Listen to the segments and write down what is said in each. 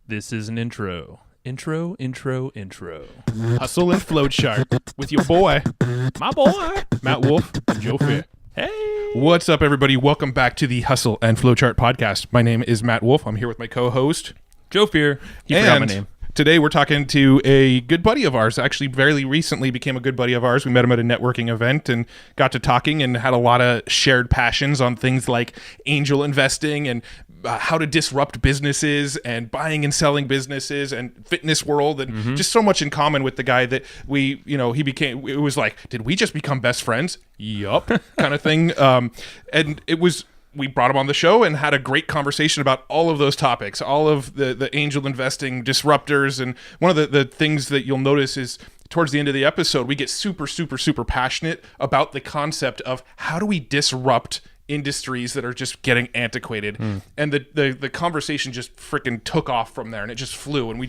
This is an intro. Intro. Hustle and Flowchart with your boy, My boy, Matt Wolf and Joe Fair. hey. What's up, everybody? Welcome back to the Hustle and Flowchart podcast. My name is Matt Wolf. I'm here with my co-host, Joe Fear. He forgot my name. Today we're talking to a good buddy of ours. Actually, very recently became a good buddy of ours. We met him at a networking event and got to talking and had a lot of shared passions on things like angel investing and how to disrupt businesses and buying and selling businesses and fitness world and just so much in common with the guy that we, he became, it was like, did we just become best friends? Yup, kind of thing. And it was, we brought him on the show and had a great conversation about all of those topics, all of the angel investing disruptors. And one of the things that you'll notice is towards the end of the episode, we get super passionate about the concept of how do we disrupt industries that are just getting antiquated. And the conversation just freaking took off from there, and it just flew, and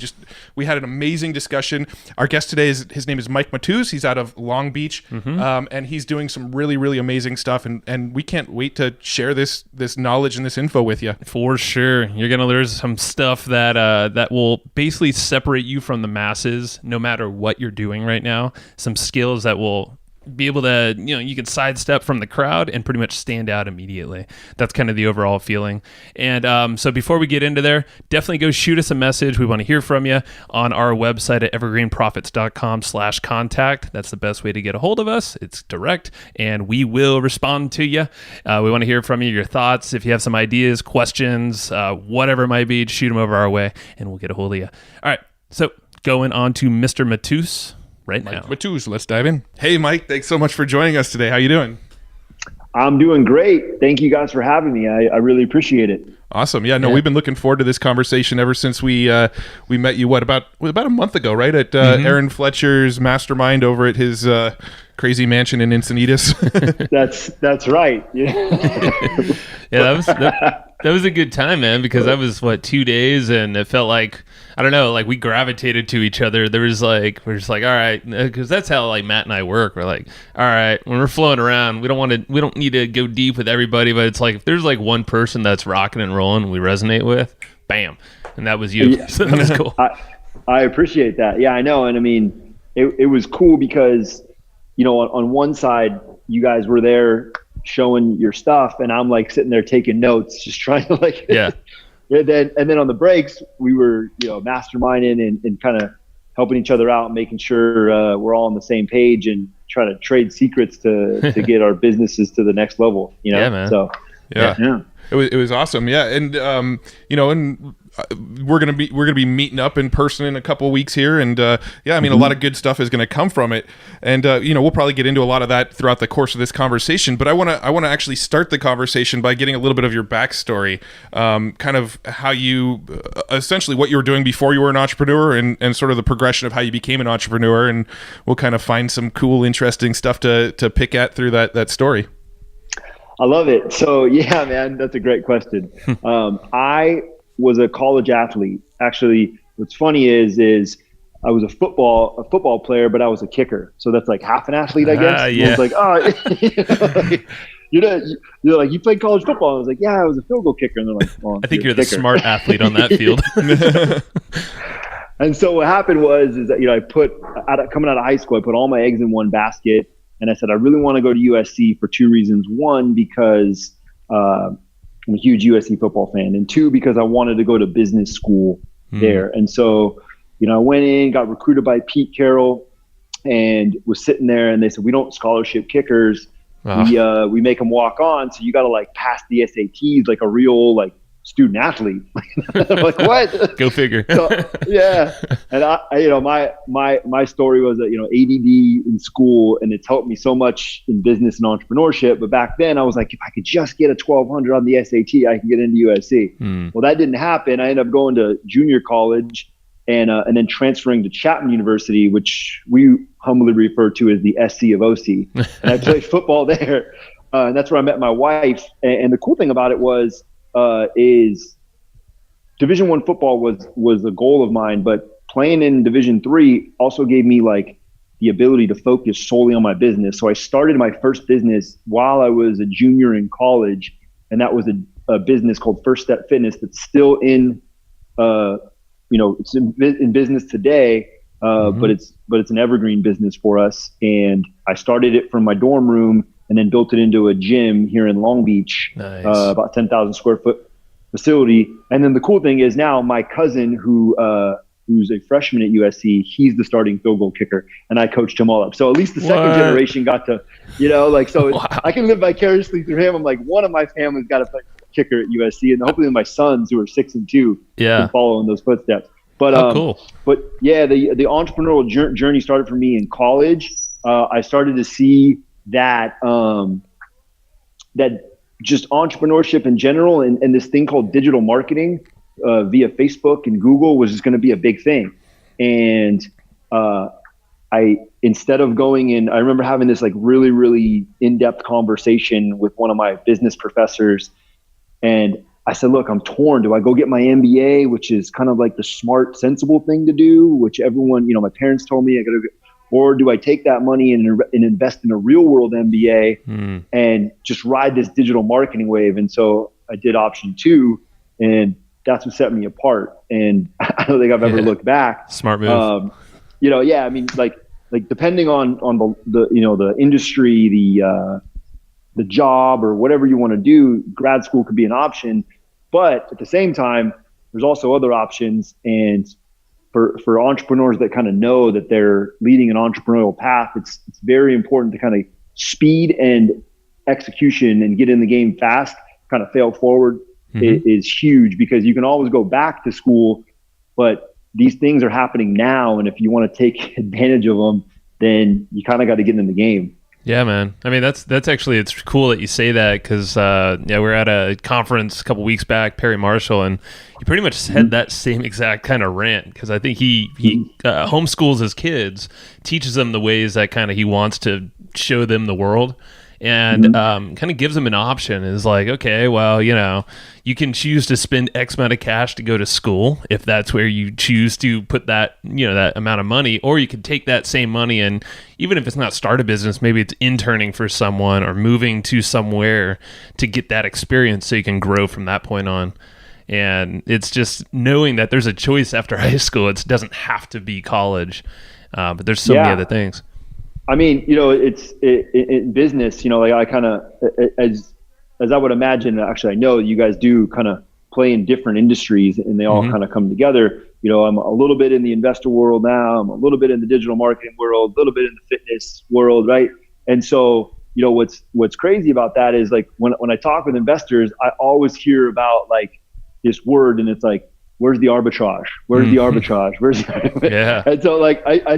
we had an amazing discussion. Our guest today his name is Mike Matuz. He's out of Long Beach, and he's doing some really amazing stuff, and we can't wait to share this knowledge and this info with you. For sure. You're going to learn some stuff that will basically separate you from the masses no matter what you're doing right now. Some skills that will be able to, you can sidestep from the crowd and pretty much stand out immediately. That's kind of the overall feeling. And so before we get into there, definitely go shoot us a message. We want to hear from you on our website at evergreenprofits.com/contact. That's the best way to get a hold of us. It's direct, and we will respond to you. We want to hear from you, your thoughts. If you have some ideas, questions, whatever it might be, shoot them over our way, and we'll get a hold of you. All right, so going on to Mr. Matuz. Right now. Mike Matuz, let's dive in. Hey, Mike, thanks so much for joining us today. How you doing? I'm doing great. Thank you guys for having me. I really appreciate it. Awesome. Yeah, we've been looking forward to this conversation ever since we met you, about a month ago, right? At Aaron Fletcher's mastermind over at his crazy mansion in Encinitas. That's right. Yeah, that was a good time, man, because that was 2 days, and it felt like, I don't know, like we gravitated to each other. We're just like, all right, because that's how like Matt and I work. We're like, all right, when we're flowing around, we don't need to go deep with everybody, but it's like if there's like one person that's rocking and rolling we resonate with, bam, and that was you. Yeah. So that was cool. I appreciate that. Yeah, I know, and I mean, it was cool because on one side you guys were there showing your stuff, and I'm like sitting there taking notes, just trying to like and then on the breaks we were masterminding and kind of helping each other out, making sure we're all on the same page and trying to trade secrets to get our businesses to the next level. Yeah, man. So yeah. It was awesome. Yeah. And, we're going to be meeting up in person in a couple of weeks here. And, a lot of good stuff is going to come from it. And, we'll probably get into a lot of that throughout the course of this conversation, but I want to actually start the conversation by getting a little bit of your backstory, kind of how you, essentially what you were doing before you were an entrepreneur and sort of the progression of how you became an entrepreneur. And we'll kind of find some cool, interesting stuff to pick at through that story. I love it. So yeah, man, that's a great question. I was a college athlete. Actually, what's funny is I was a football player, but I was a kicker. So that's like half an athlete, I guess. Yeah. I was like, you're like, you played college football. I was like, yeah, I was a field goal kicker. And they're like, well, I think you're the smart athlete on that field. And so what happened was that, coming out of high school, I put all my eggs in one basket. And I said, I really want to go to USC for two reasons. One, because I'm a huge USC football fan. And two, because I wanted to go to business school there. And so, I went in, got recruited by Pete Carroll, and was sitting there. And they said, we don't scholarship kickers. We make them walk on. So you got to like pass the SATs like a real like student athlete. I'm like, what? Go figure. So, yeah. And my story was that, ADD in school, and it's helped me so much in business and entrepreneurship. But back then I was like, if I could just get a 1200 on the SAT, I can get into USC. Well, that didn't happen. I ended up going to junior college and then transferring to Chapman University, which we humbly refer to as the SC of OC. And I played football there. And that's where I met my wife. And the cool thing about it is Division I football was a goal of mine, but playing in Division III also gave me like the ability to focus solely on my business. So I started my first business while I was a junior in college, and that was a business called First Step Fitness that's still in it's in business today, but it's an evergreen business for us. And I started it from my dorm room and then built it into a gym here in Long Beach, Nice. About 10,000 square foot facility. And then the cool thing is now my cousin who's a freshman at USC, he's the starting field goal kicker, and I coached him all up. So at least the second generation got to, so wow. I can live vicariously through him. I'm like, one of my family's got a kicker at USC, and hopefully my sons who are 6 and 2 can follow in those footsteps. But cool. But yeah, the entrepreneurial journey started for me in college. I started to see that that just entrepreneurship in general and this thing called digital marketing via Facebook and Google was just going to be a big thing. And instead of going in, I remember having this like really, really in-depth conversation with one of my business professors. And I said, look, I'm torn. Do I go get my MBA, which is kind of like the smart, sensible thing to do, which everyone, my parents told me I got to, or do I take that money and invest in a real world MBA and just ride this digital marketing wave? And so I did option 2, and that's what set me apart. And I don't think I've ever looked back. Smart move. I mean, like depending on the industry, the job or whatever you want to do, grad school could be an option. But at the same time, there's also other options. And for entrepreneurs that kind of know that they're leading an entrepreneurial path, it's very important to kind of speed and execution and get in the game fast, kind of fail forward is huge, because you can always go back to school, but these things are happening now. And if you want to take advantage of them, then you kind of got to get in the game. Yeah, man. I mean, that's actually, it's cool that you say that, because we're at a conference a couple weeks back, Perry Marshall, and he pretty much said that same exact kind of rant, because I think he homeschools his kids, teaches them the ways that kind of he wants to show them the world, and kind of gives them an option. Is like, okay, well, you can choose to spend X amount of cash to go to school if that's where you choose to put that, that amount of money, or you could take that same money and, even if it's not start a business, maybe it's interning for someone or moving to somewhere to get that experience so you can grow from that point on. And it's just knowing that there's a choice after high school. It doesn't have to be college, but there's so many other things. I mean, it's in business, like I kind of, as I would imagine, actually, I know you guys do kind of play in different industries, and they all kind of come together. I'm a little bit in the investor world now. I'm a little bit in the digital marketing world, a little bit in the fitness world, right? And so, what's crazy about that is, like, when I talk with investors, I always hear about like this word, and it's like, where's the arbitrage? Where's the arbitrage? Where's the And so, like, I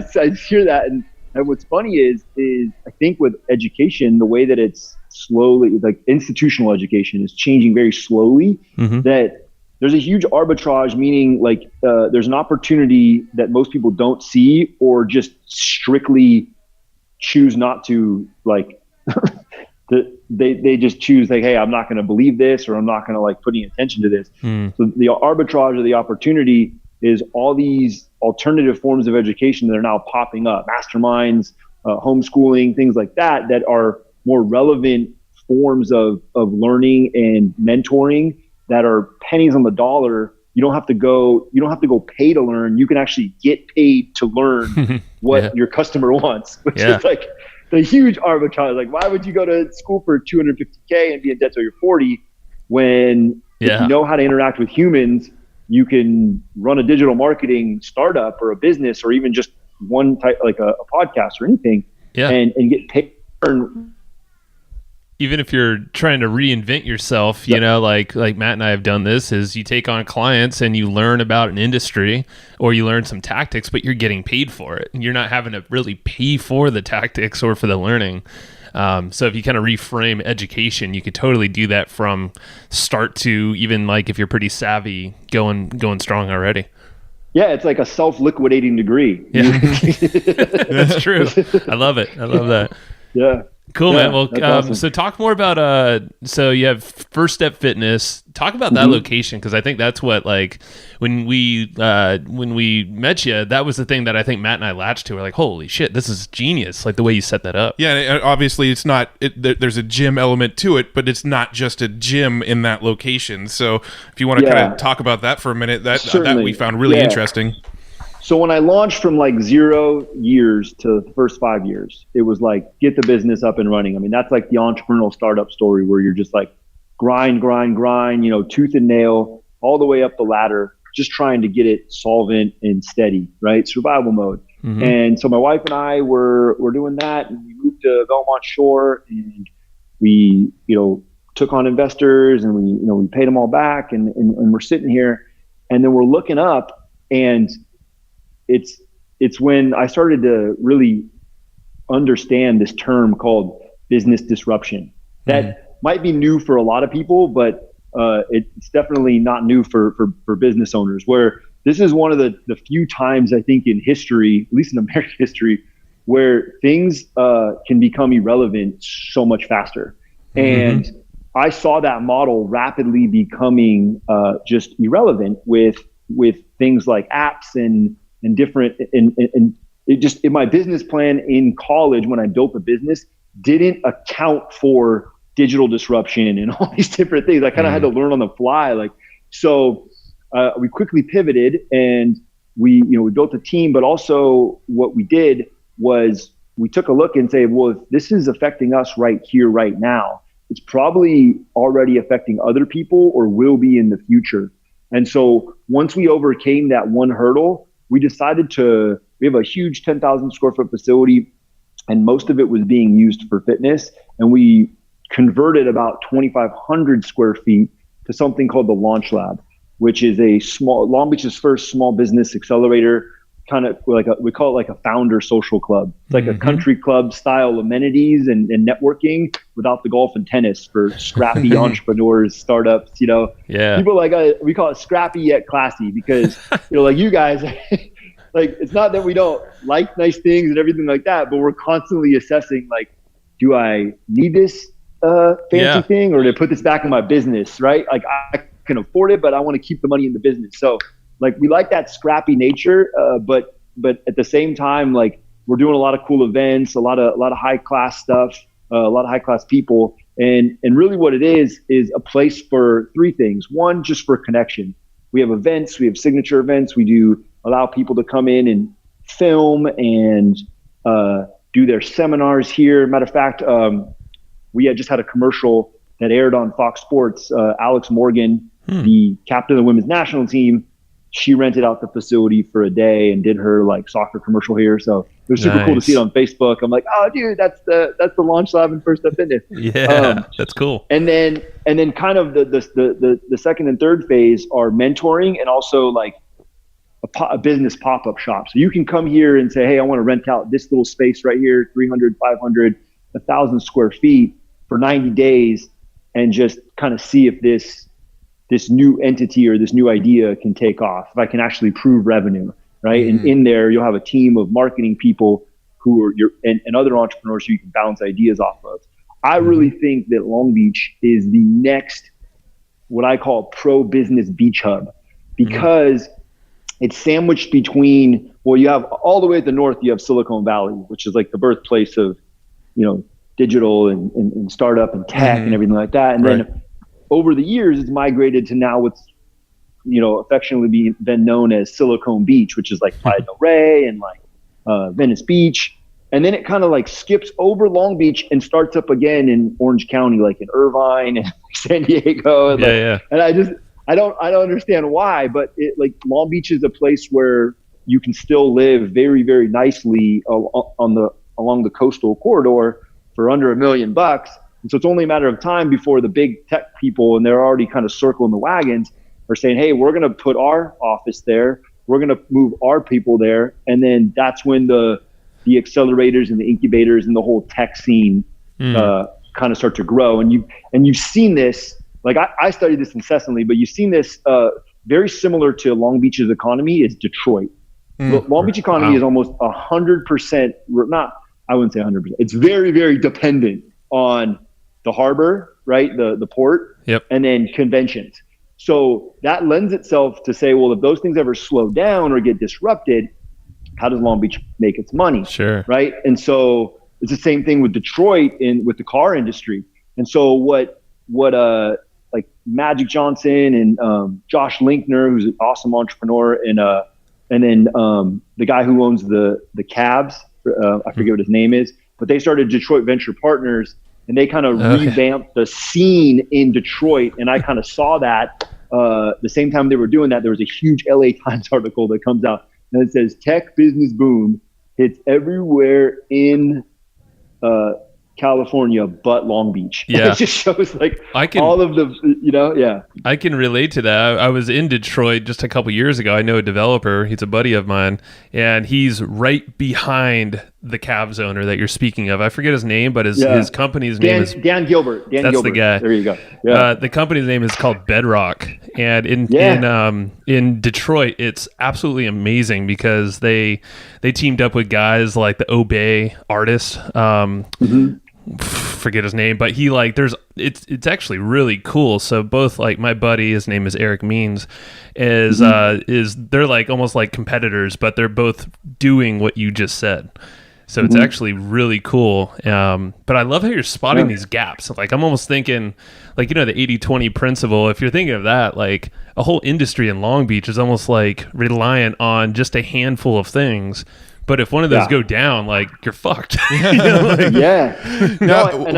hear that, and what's funny is I think with education, the way that it's slowly, like institutional education is changing very slowly, that there's a huge arbitrage, meaning like there's an opportunity that most people don't see, or just strictly choose not to, like they just choose like, hey, I'm not going to believe this, or I'm not going to like put any attention to this. So the arbitrage or the opportunity is all these alternative forms of education that are now popping up, masterminds, homeschooling, things like that are more relevant forms of learning and mentoring that are pennies on the dollar. You don't have to go pay to learn. You can actually get paid to learn what your customer wants, which is like the huge arbitrage. Like, why would you go to school for $250K and be in debt till you're 40 when if you know how to interact with humans, you can run a digital marketing startup or a business, or even just one type, like a podcast or anything, and get paid. Even if you're trying to reinvent yourself, like Matt and I have done this, is you take on clients and you learn about an industry, or you learn some tactics, but you're getting paid for it. You're not having to really pay for the tactics or for the learning. So if you kind of reframe education, you could totally do that from start to, even like if you're pretty savvy, going strong already. Yeah, it's like a self-liquidating degree. Yeah, that's true. I love it. I love that. Yeah. Cool, Yeah, man. Well, that's awesome. so talk more about so you have First Step Fitness. Talk about that location, because I think that's what, like, when we met you, that was the thing that I think Matt and I latched to. We're like, holy shit, this is genius! Like the way you set that up. Yeah, and obviously it's not. There's a gym element to it, but it's not just a gym in that location. So if you want to kind of talk about that for a minute, that we found really interesting. So when I launched from like 0 years to the first 5 years, it was like, get the business up and running. I mean, that's like the entrepreneurial startup story where you're just like grind, tooth and nail all the way up the ladder, just trying to get it solvent and steady, right? Survival mode. Mm-hmm. And so my wife and I were doing that, and we moved to Belmont Shore, and we, took on investors, and we paid them all back, and we're sitting here, and then we're looking up, and it's when I started to really understand this term called business disruption. That might be new for a lot of people, but it's definitely not new for business owners, where this is one of the few times, I think, in history, at least in American history, where things can become irrelevant so much faster. And I saw that model rapidly becoming just irrelevant with things like apps and different, and it just, in my business plan in college, when I built the business, didn't account for digital disruption and all these different things. I kind of had to learn on the fly. So we quickly pivoted, and we built a team, but also what we did was we took a look and say, well, if this is affecting us right here, right now, it's probably already affecting other people or will be in the future. And so once we overcame that one hurdle, we decided we have a huge 10,000 square foot facility, and most of it was being used for fitness. And we converted about 2,500 square feet to something called the Launch Lab, which is Long Beach's first small business accelerator, kind of we call it like a founder social club. It's like a country club style amenities and networking without the golf and tennis for scrappy entrepreneurs, startups, Yeah. People we call it scrappy yet classy, because, like you guys, like, it's not that we don't like nice things and everything like that, but we're constantly assessing, like, do I need this fancy thing, or to put this back in my business, right? Like, I can afford it, but I want to keep the money in the business. So, like, we like that scrappy nature, but at the same time, like, we're doing a lot of cool events, a lot of high class stuff, a lot of high class people, and really what it is a place for three things. One, just for connection. We have events, we have signature events. We do allow people to come in and film and do their seminars here. Matter of fact, we had just had a commercial that aired on Fox Sports. Alex Morgan, the captain of the women's national team, she rented out the facility for a day and did her like soccer commercial here. So it was super cool to see it on Facebook. I'm like, oh, dude, that's the Launch Lab and First Step Fitness. Yeah, that's cool. And then kind of the second and third phase are mentoring, and also like a business pop-up shop. So you can come here and say, hey, I want to rent out this little space right here, 300, 500, 1,000 square feet for 90 days, and just kind of see if this new entity or this new idea can take off, if I can actually prove revenue, right? And in there, you'll have a team of marketing people who are and other entrepreneurs who you can bounce ideas off of. I really think that Long Beach is the next, what I call pro-business beach hub, because it's sandwiched between, well, you have all the way at the north, you have Silicon Valley, which is like the birthplace of, digital and startup and tech and everything like that. And then over the years, it's migrated to now what's, affectionately been known as Silicon Beach, which is like Playa del Rey and like Venice Beach. And then it kind of like skips over Long Beach and starts up again in Orange County, like in Irvine and San Diego. And and I don't understand why, but Long Beach is a place where you can still live very, very nicely along the coastal corridor for under $1 million. And so it's only a matter of time before the big tech people, and they're already kind of circling the wagons, are saying, hey, we're going to put our office there. We're going to move our people there. And then that's when the accelerators and the incubators and the whole tech scene kind of start to grow. And you've seen this, like I studied this incessantly, but you've seen this very similar to Long Beach's economy is Detroit. Long Beach economy is almost 100%, not I wouldn't say 100%. It's very, very dependent on the harbor, right? The port, Yep. and then conventions. So that lends itself to say, well, if those things ever slow down or get disrupted, how does Long Beach make its money? Sure. Right. And so it's the same thing with Detroit with the car industry. And so what like Magic Johnson and Josh Linkner, who's an awesome entrepreneur, and then the guy who owns the cabs, I forget what his name is, but they started Detroit Venture Partners, and they kind of revamped the scene in Detroit. And I kind of saw that the same time they were doing that. There was a huge LA Times article that comes out, and it says tech business boom hits everywhere in California but Long Beach. Yeah. It just shows like all of the, yeah. I can relate to that. I was in Detroit just a couple years ago. I know a developer. He's a buddy of mine, and he's right behind the Cavs owner that you're speaking of. I forget his name, but his company's name is Dan Gilbert. That's Gilbert. the guy. There you go. Yeah. The company's name is called Bedrock, and in Detroit, it's absolutely amazing because they teamed up with guys like the Obey artist. Forget his name, but he it's actually really cool. So both like my buddy, his name is Eric Means, is they're like almost like competitors, but they're both doing what you just said. So it's actually really cool. But I love how you're spotting these gaps. Like I'm almost thinking like, the 80-20 principle, if you're thinking of that, like a whole industry in Long Beach is almost like reliant on just a handful of things. But if one of those go down, like you're fucked. Yeah. No, and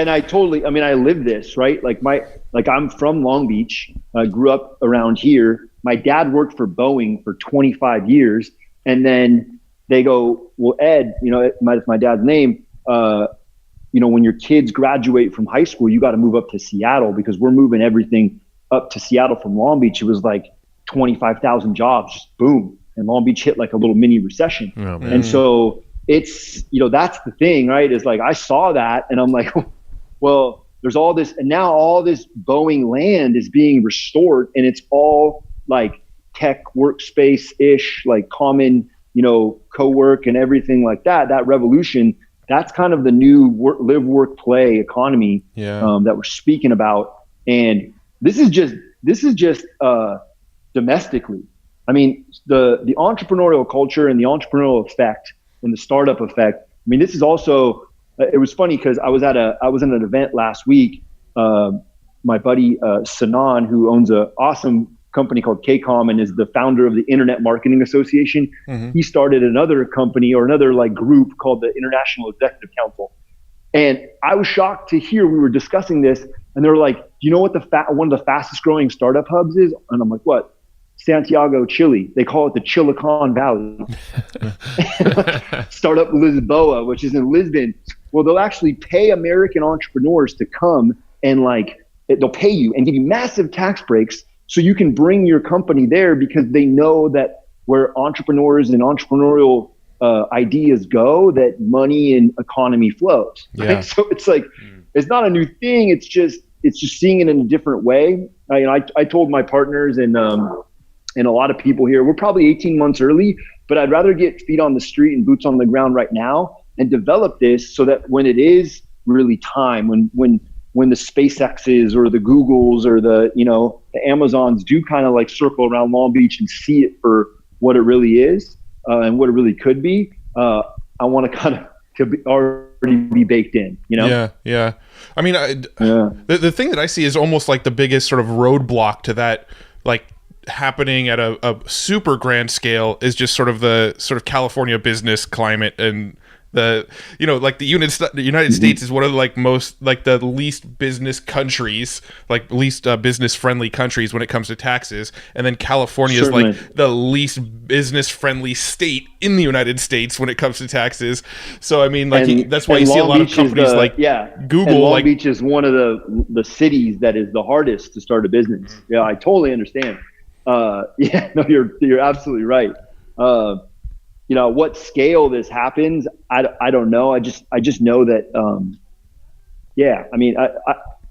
I live this, right? Like I'm from Long Beach. I grew up around here. My dad worked for Boeing for 25 years. And then they go, well, Ed, it's my dad's name. When your kids graduate from high school, you got to move up to Seattle because we're moving everything up to Seattle from Long Beach. It was like 25,000 jobs, just boom. And Long Beach hit like a little mini recession. Oh, and so it's, that's the thing, right? Is like, I saw that and I'm like, well, there's all this, and now all this Boeing land is being restored and it's all like tech workspace-ish, like common, co-work and everything like that. That revolution, that's kind of the new live, work, play economy that we're speaking about. And this is just domestically. I mean, the entrepreneurial culture and the entrepreneurial effect and the startup effect. I mean, this is also, it was funny because I was at an event last week. My buddy, Sanan, who owns an awesome company called KCOM and is the founder of the Internet Marketing Association. He started another company or another like group called the International Executive Council. And I was shocked to hear we were discussing this and they were like, do you know what one of the fastest growing startup hubs is? And I'm like, what? Santiago, Chile. They call it the Chilicon Valley. Startup Lisboa, which is in Lisbon. Well, they'll actually pay American entrepreneurs to come and they'll pay you and give you massive tax breaks so you can bring your company there because they know that where entrepreneurs and entrepreneurial ideas go, that money and economy flows. Right? Yeah. So it's like, it's not a new thing. It's just seeing it in a different way. I told my partners and a lot of people here, we're probably 18 months early, but I'd rather get feet on the street and boots on the ground right now and develop this so that when it is really time, when the SpaceXs or the Googles or the Amazons do kind of like circle around Long Beach and see it for what it really is and what it really could be, I want to kind of already be baked in, Yeah. I mean, the thing that I see is almost like the biggest sort of roadblock to that, like, happening at a super grand scale is just sort of the California business climate and the United States is one of the the least business countries, like least business friendly countries when it comes to taxes, and then California is like the least business friendly state in the United States when it comes to taxes. So I mean, that's why you see a lot of companies Google. And Long Beach is one of the cities that is the hardest to start a business. Yeah, I totally understand. You're absolutely right. What scale this happens, I don't know. I just know that,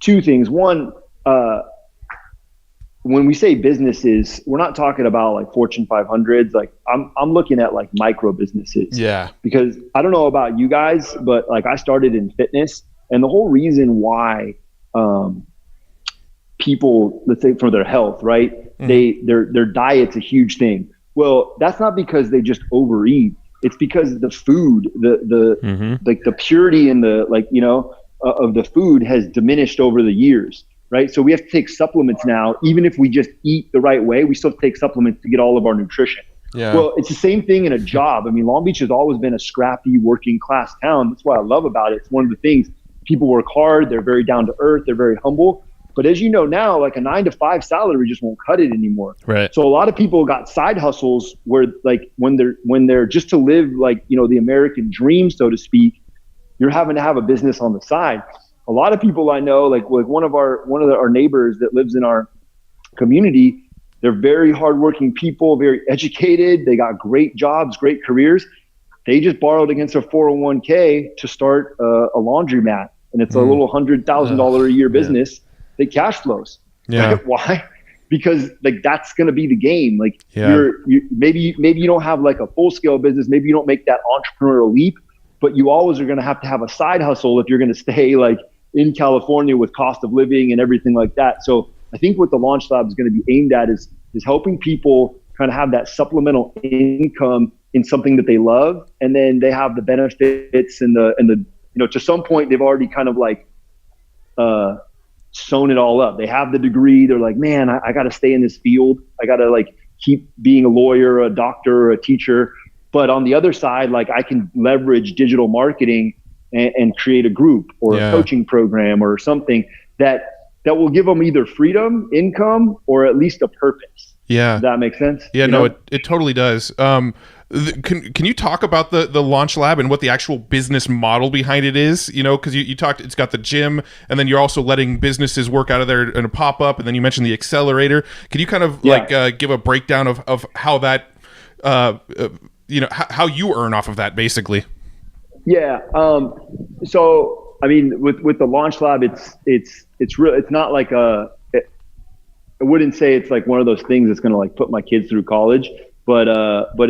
two things. One, when we say businesses, we're not talking about like Fortune 500s. Like I'm looking at like micro businesses. Yeah. Because I don't know about you guys, but like I started in fitness, and the whole reason why people, let's say for their health, right? Their diet's a huge thing. Well, that's not because they just overeat. It's because the food, like the purity and the of the food has diminished over the years. Right. So we have to take supplements now. Even if we just eat the right way, we still have to take supplements to get all of our nutrition. Yeah. Well, it's the same thing in a job. I mean, Long Beach has always been a scrappy working class town. That's what I love about it. It's one of the things. People work hard. They're very down to earth. They're very humble. But as you know now, like a 9-to-5 salary just won't cut it anymore. Right. So a lot of people got side hustles where like when they're just to live like, you know, the American dream, so to speak, you're having to have a business on the side. A lot of people I know, like one of our neighbors that lives in our community, they're very hardworking people, very educated. They got great jobs, great careers. They just borrowed against their 401k to start a laundromat, and it's a little $100,000 a year business that cash flows. Yeah. Right? Why? Because like that's going to be the game. Like maybe you don't have like a full scale business. Maybe you don't make that entrepreneurial leap, but you always are going to have a side hustle if you're going to stay like in California with cost of living and everything like that. So I think what the Launch Lab is going to be aimed at is helping people kind of have that supplemental income in something that they love, and then they have the benefits and the you know, to some point they've already kind of like sewn it all up. They have the degree. They're like, man, I got to stay in this field. I got to like keep being a lawyer, a doctor, a teacher. But on the other side, like I can leverage digital marketing and create a group or a coaching program or something that will give them either freedom, income, or at least a purpose. Yeah. Does that make sense? Yeah, You no, know? it totally does. Can you talk about the Launch Lab and what the actual business model behind it is? You know, because you talked, it's got the gym, and then you're also letting businesses work out of there in a pop-up, and then you mentioned the accelerator. Can you kind of give a breakdown of how that, you know, how you earn off of that, basically? Yeah. So I mean, with the Launch Lab, it's real. It's not like I wouldn't say it's like one of those things that's going to like put my kids through college, but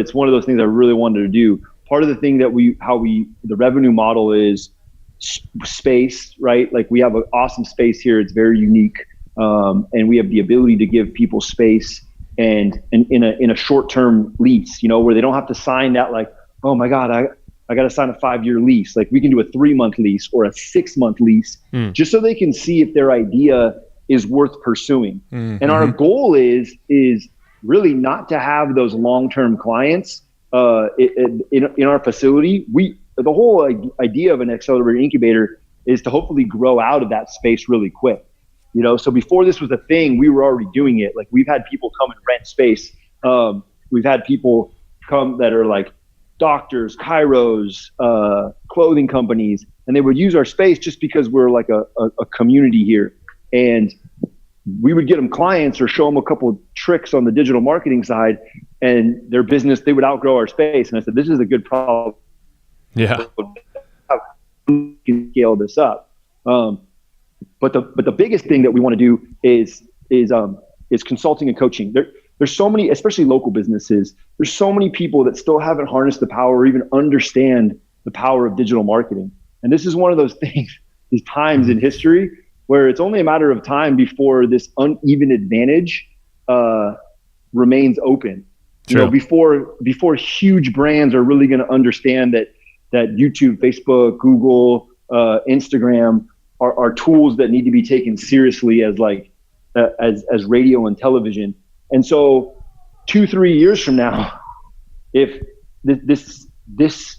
it's one of those things I really wanted to do. Part of the thing that the revenue model is space, right? Like we have an awesome space here. It's very unique. And we have the ability to give people space and in a short-term lease, you know, where they don't have to sign that like, oh my God, I got to sign a 5-year lease. Like we can do a 3-month lease or a 6-month lease just so they can see if their idea is worth pursuing. And our goal is really not to have those long-term clients in our facility. The whole idea of an accelerator incubator is to hopefully grow out of that space really quick. You know, so before this was a thing, we were already doing it. Like we've had people come and rent space. We've had people come that are like doctors, chiros, clothing companies, and they would use our space just because we're like a community here. And we would get them clients or show them a couple of tricks on the digital marketing side, and their business, they would outgrow our space. And I said, this is a good problem. Yeah. We can scale this up. But the biggest thing that we want to do is consulting and coaching. There's so many, especially local businesses, there's so many people that still haven't harnessed the power or even understand the power of digital marketing. And this is one of those things, these times in history where it's only a matter of time before this uneven advantage remains open. True. You know, before huge brands are really going to understand that YouTube, Facebook, Google, Instagram are tools that need to be taken seriously as like as radio and television. And so 2-3 years from now, if this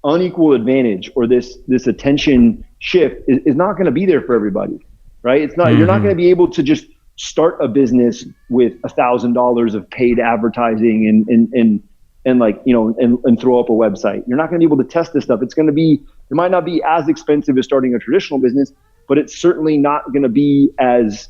unequal advantage or this attention shift is not going to be there for everybody, right? It's not, you're not going to be able to just start a business with $1,000 of paid advertising and like, you know, and throw up a website. You're not going to be able to test this stuff. It might not be as expensive as starting a traditional business, but it's certainly not going to be as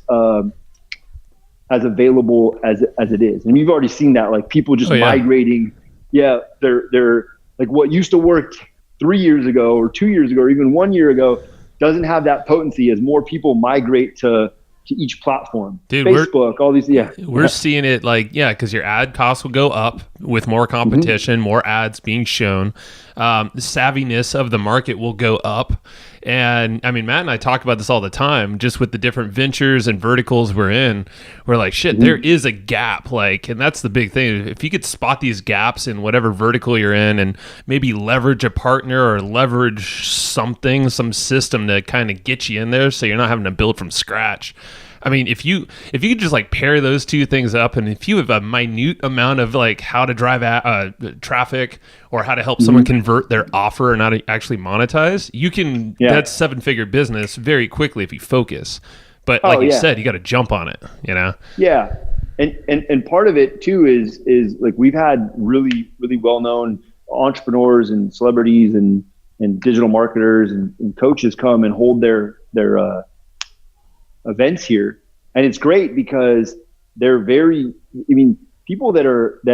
available as it is. And you've already seen that, like people just migrating. Yeah. They're like what used to work 3 years ago or 2 years ago, or even 1 year ago doesn't have that potency as more people migrate to to each platform. Dude, Facebook, all these, we're seeing it like, because your ad costs will go up with more competition, more ads being shown. The savviness of the market will go up. And I mean, Matt and I talk about this all the time, just with the different ventures and verticals we're in. We're like, shit, there is a gap. Like, and that's the big thing. If you could spot these gaps in whatever vertical you're in and maybe leverage a partner or leverage something, some system to kind of get you in there so you're not having to build from scratch. I mean, if you could just like pair those two things up, and if you have a minute amount of like how to drive traffic or how to help someone convert their offer and how to actually monetize, you can, that's 7-figure business very quickly if you focus. But like you said, you got to jump on it, you know? Yeah. And part of it too is like we've had really, really well-known entrepreneurs and celebrities and digital marketers and coaches come and hold their events here, and it's great because they're very, I mean, people that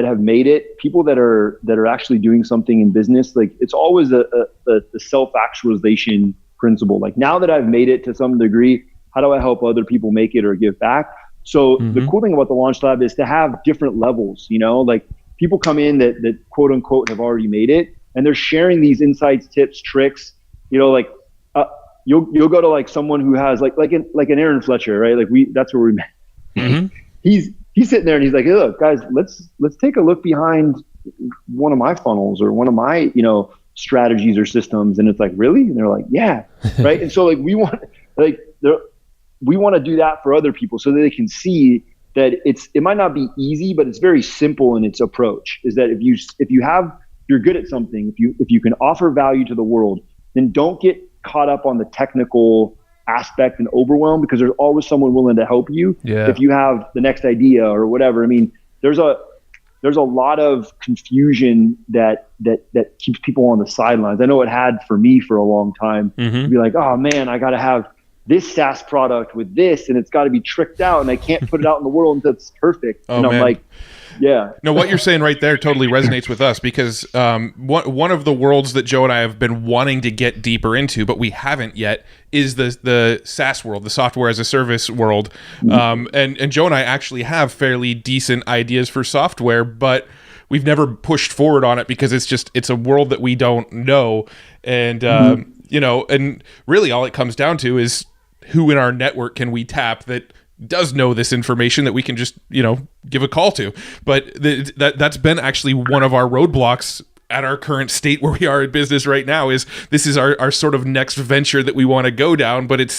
have made it, people that are actually doing something in business, like it's always the self-actualization principle. Like, now that I've made it to some degree, how do I help other people make it or give back? So the cool thing about the Launch Lab is to have different levels, you know, like people come in that quote unquote have already made it, and they're sharing these insights, tips, tricks, you know, like you'll go to like someone who has like an Aaron Fletcher, right? Like that's where we met. He's sitting there and he's like, hey, look, guys, let's take a look behind one of my funnels or one of my, you know, strategies or systems. And it's like, really? And they're like, yeah. Right. And so like we want to do that for other people so that they can see that it might not be easy, but it's very simple in its approach. Is that if you're good at something, if you can offer value to the world, then don't get caught up on the technical aspect and overwhelm, because there's always someone willing to help you if you have the next idea or whatever. I mean, there's a lot of confusion that keeps people on the sidelines. I know it had for me for a long time to be like, oh man, I got to have this SaaS product with this, and it's got to be tricked out, and I can't put it out in the world until it's perfect. Oh, and I'm man. like, yeah. No, what you're saying right there totally resonates with us, because one of the worlds that Joe and I have been wanting to get deeper into, but we haven't yet, is the SaaS world, the software as a service world. And Joe and I actually have fairly decent ideas for software, but we've never pushed forward on it because it's a world that we don't know. And, you know, and really all it comes down to is who in our network can we tap that does know this information that we can just, you know, give a call to. But that's been actually one of our roadblocks at our current state where we are in business right now. Is this is our sort of next venture that we want to go down, but it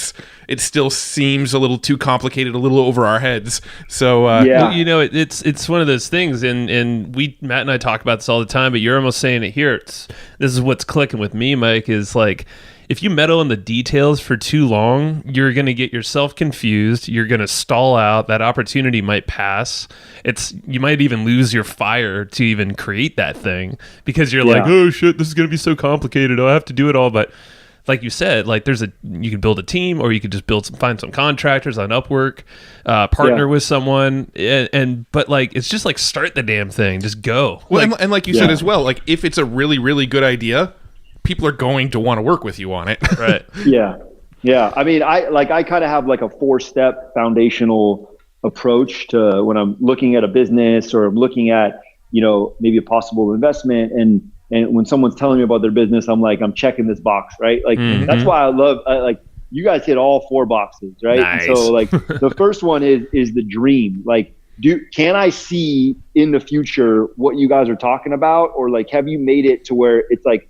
still seems a little too complicated, a little over our heads. So you know, it's one of those things, and Matt and I talk about this all the time, but you're almost saying it here. This is what's clicking with me, Mike, is like, if you meddle in the details for too long, you're going to get yourself confused. You're going to stall out. That opportunity might pass. You might even lose your fire to even create that thing, because you're like, oh shit, this is going to be so complicated. I have to do it all. But like you said, like you could build a team, or you could just find some contractors on Upwork, partner with someone, but like it's just like start the damn thing, just go. Well, and like you said as well, like if it's a really, really good idea, people are going to want to work with you on it. Right. Yeah. I mean, I kind of have like a 4-step foundational approach to when I'm looking at a business or I'm looking at, you know, maybe a possible investment. And when someone's telling me about their business, I'm like, I'm checking this box, right? Like, that's why I love, like, you guys hit all 4 boxes, right? Nice. And so like the first one is the dream. Like, can I see in the future what you guys are talking about? Or like, have you made it to where it's like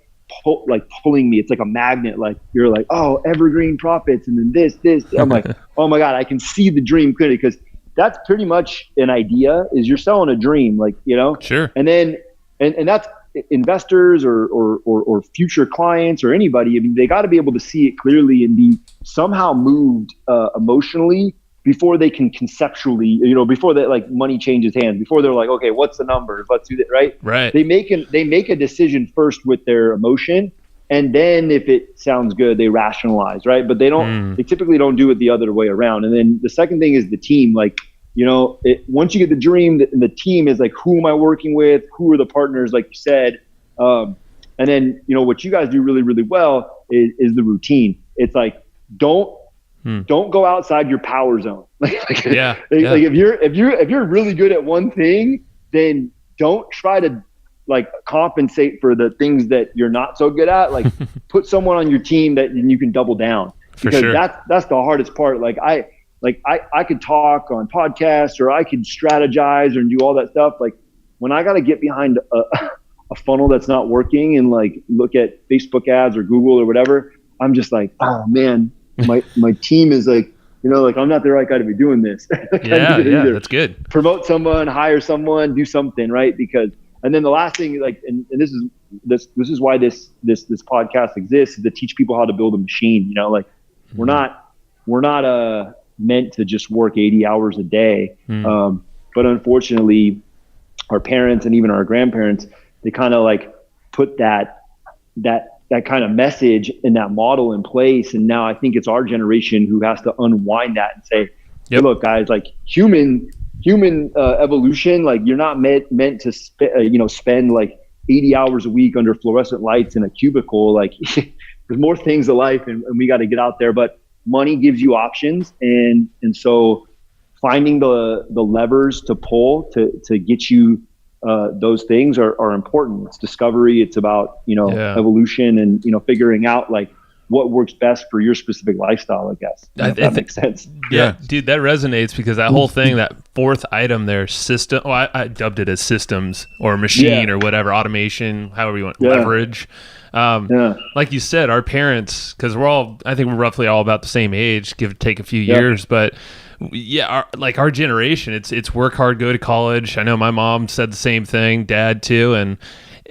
pulling me? It's like a magnet. Like you're like, oh, Evergreen profits, and then this. I'm like, oh my God, I can see the dream clearly, because that's pretty much an idea. Is you're selling a dream, like, you know. Sure. And then and that's investors or future clients or anybody. I mean, they got to be able to see it clearly and be somehow moved emotionally before they can conceptually, you know, before that, like, money changes hands, before they're like, okay, what's the number? Let's do that, right? Right. They make a decision first with their emotion, and then if it sounds good, they rationalize, right? But they typically don't do it the other way around. And then the second thing is the team. Like, you know, once you get the dream, the team is like, who am I working with? Who are the partners, like you said? And then, you know, what you guys do really, really well is the routine. It's like, don't go outside your power zone. Yeah. Like if you're really good at one thing, then don't try to like compensate for the things that you're not so good at. Like put someone on your team that you can double down, because that's the hardest part. Like I could talk on podcasts, or I could strategize and do all that stuff. Like when I got to get behind a funnel that's not working and like look at Facebook ads or Google or whatever, I'm just like, oh man, my team is like, like I'm not the right guy to be doing this. Yeah, that's good. Promote someone, hire someone, do something, right? And then the last thing, like, and this is why this podcast exists, is to teach people how to build a machine. Like we're not meant to just work 80 hours a day. But unfortunately, our parents and even our grandparents, they kind of like put that kind of message and that model in place. And now I think it's our generation who has to unwind that and say, hey, look, guys, like human evolution, like you're not meant to spend like 80 hours a week under fluorescent lights in a cubicle. Like there's more things to life, and we got to get out there. But money gives you options, and so finding the levers to pull to get you those things are important. It's discovery. It's about evolution, and figuring out like what works best for your specific lifestyle, I guess. If that makes sense. Yeah, dude, that resonates, because that whole thing, that fourth item there, system. Oh, I dubbed it as systems or machine or whatever, automation, however you want, leverage. Like you said, our parents, because I think we're roughly all about the same age, give or take a few years, but our generation, it's work hard, go to college. I know my mom said the same thing, dad too, and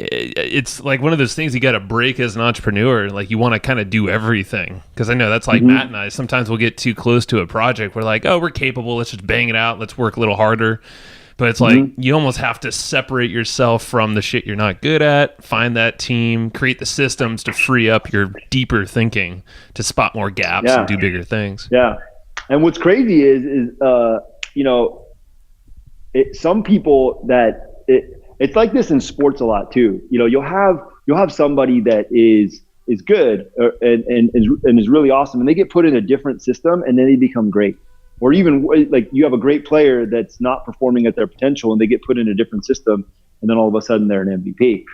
it's like one of those things you got to break as an entrepreneur. Like you want to kind of do everything, because I know that's like Matt and I. Sometimes we'll get too close to a project. We're like, oh, we're capable. Let's just bang it out. Let's work a little harder. But it's like you almost have to separate yourself from the shit you're not good at, find that team, create the systems to free up your deeper thinking to spot more gaps and do bigger things. Yeah. And what's crazy is some people that it's like this in sports a lot too. You'll have somebody that is good and is really awesome, and they get put in a different system, and then they become great. Or even like you have a great player that's not performing at their potential, and they get put in a different system, and then all of a sudden they're an MVP.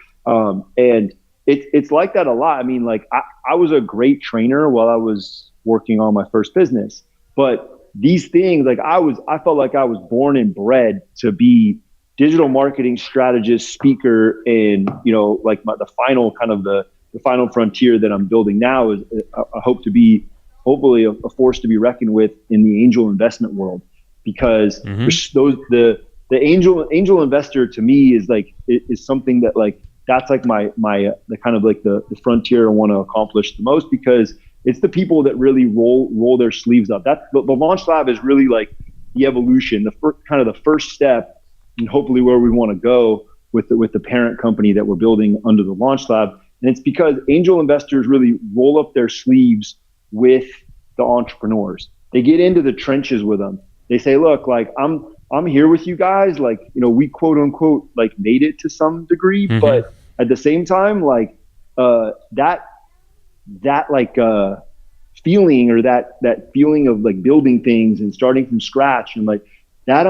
And it's like that a lot. I mean, like I was a great trainer while I was working on my first business, but these things, like I felt like I was born and bred to be digital marketing strategist, speaker, and like the final kind of the final frontier that I'm building now is I hope to be hopefully a force to be reckoned with in the angel investment world, because the angel investor to me is like is something that like that's like my the kind of like the frontier I want to accomplish the most, because it's the people that really roll their sleeves up. That's the Launch Lab is really like the evolution, the first step, and hopefully where we want to go with the parent company that we're building under the Launch Lab. And it's because angel investors really roll up their sleeves with the entrepreneurs. They get into the trenches with them. They say, look, like I'm here with you guys. Like, we quote unquote, like made it to some degree, but at the same time, like, that like, feeling, or that feeling of like building things and starting from scratch, and like that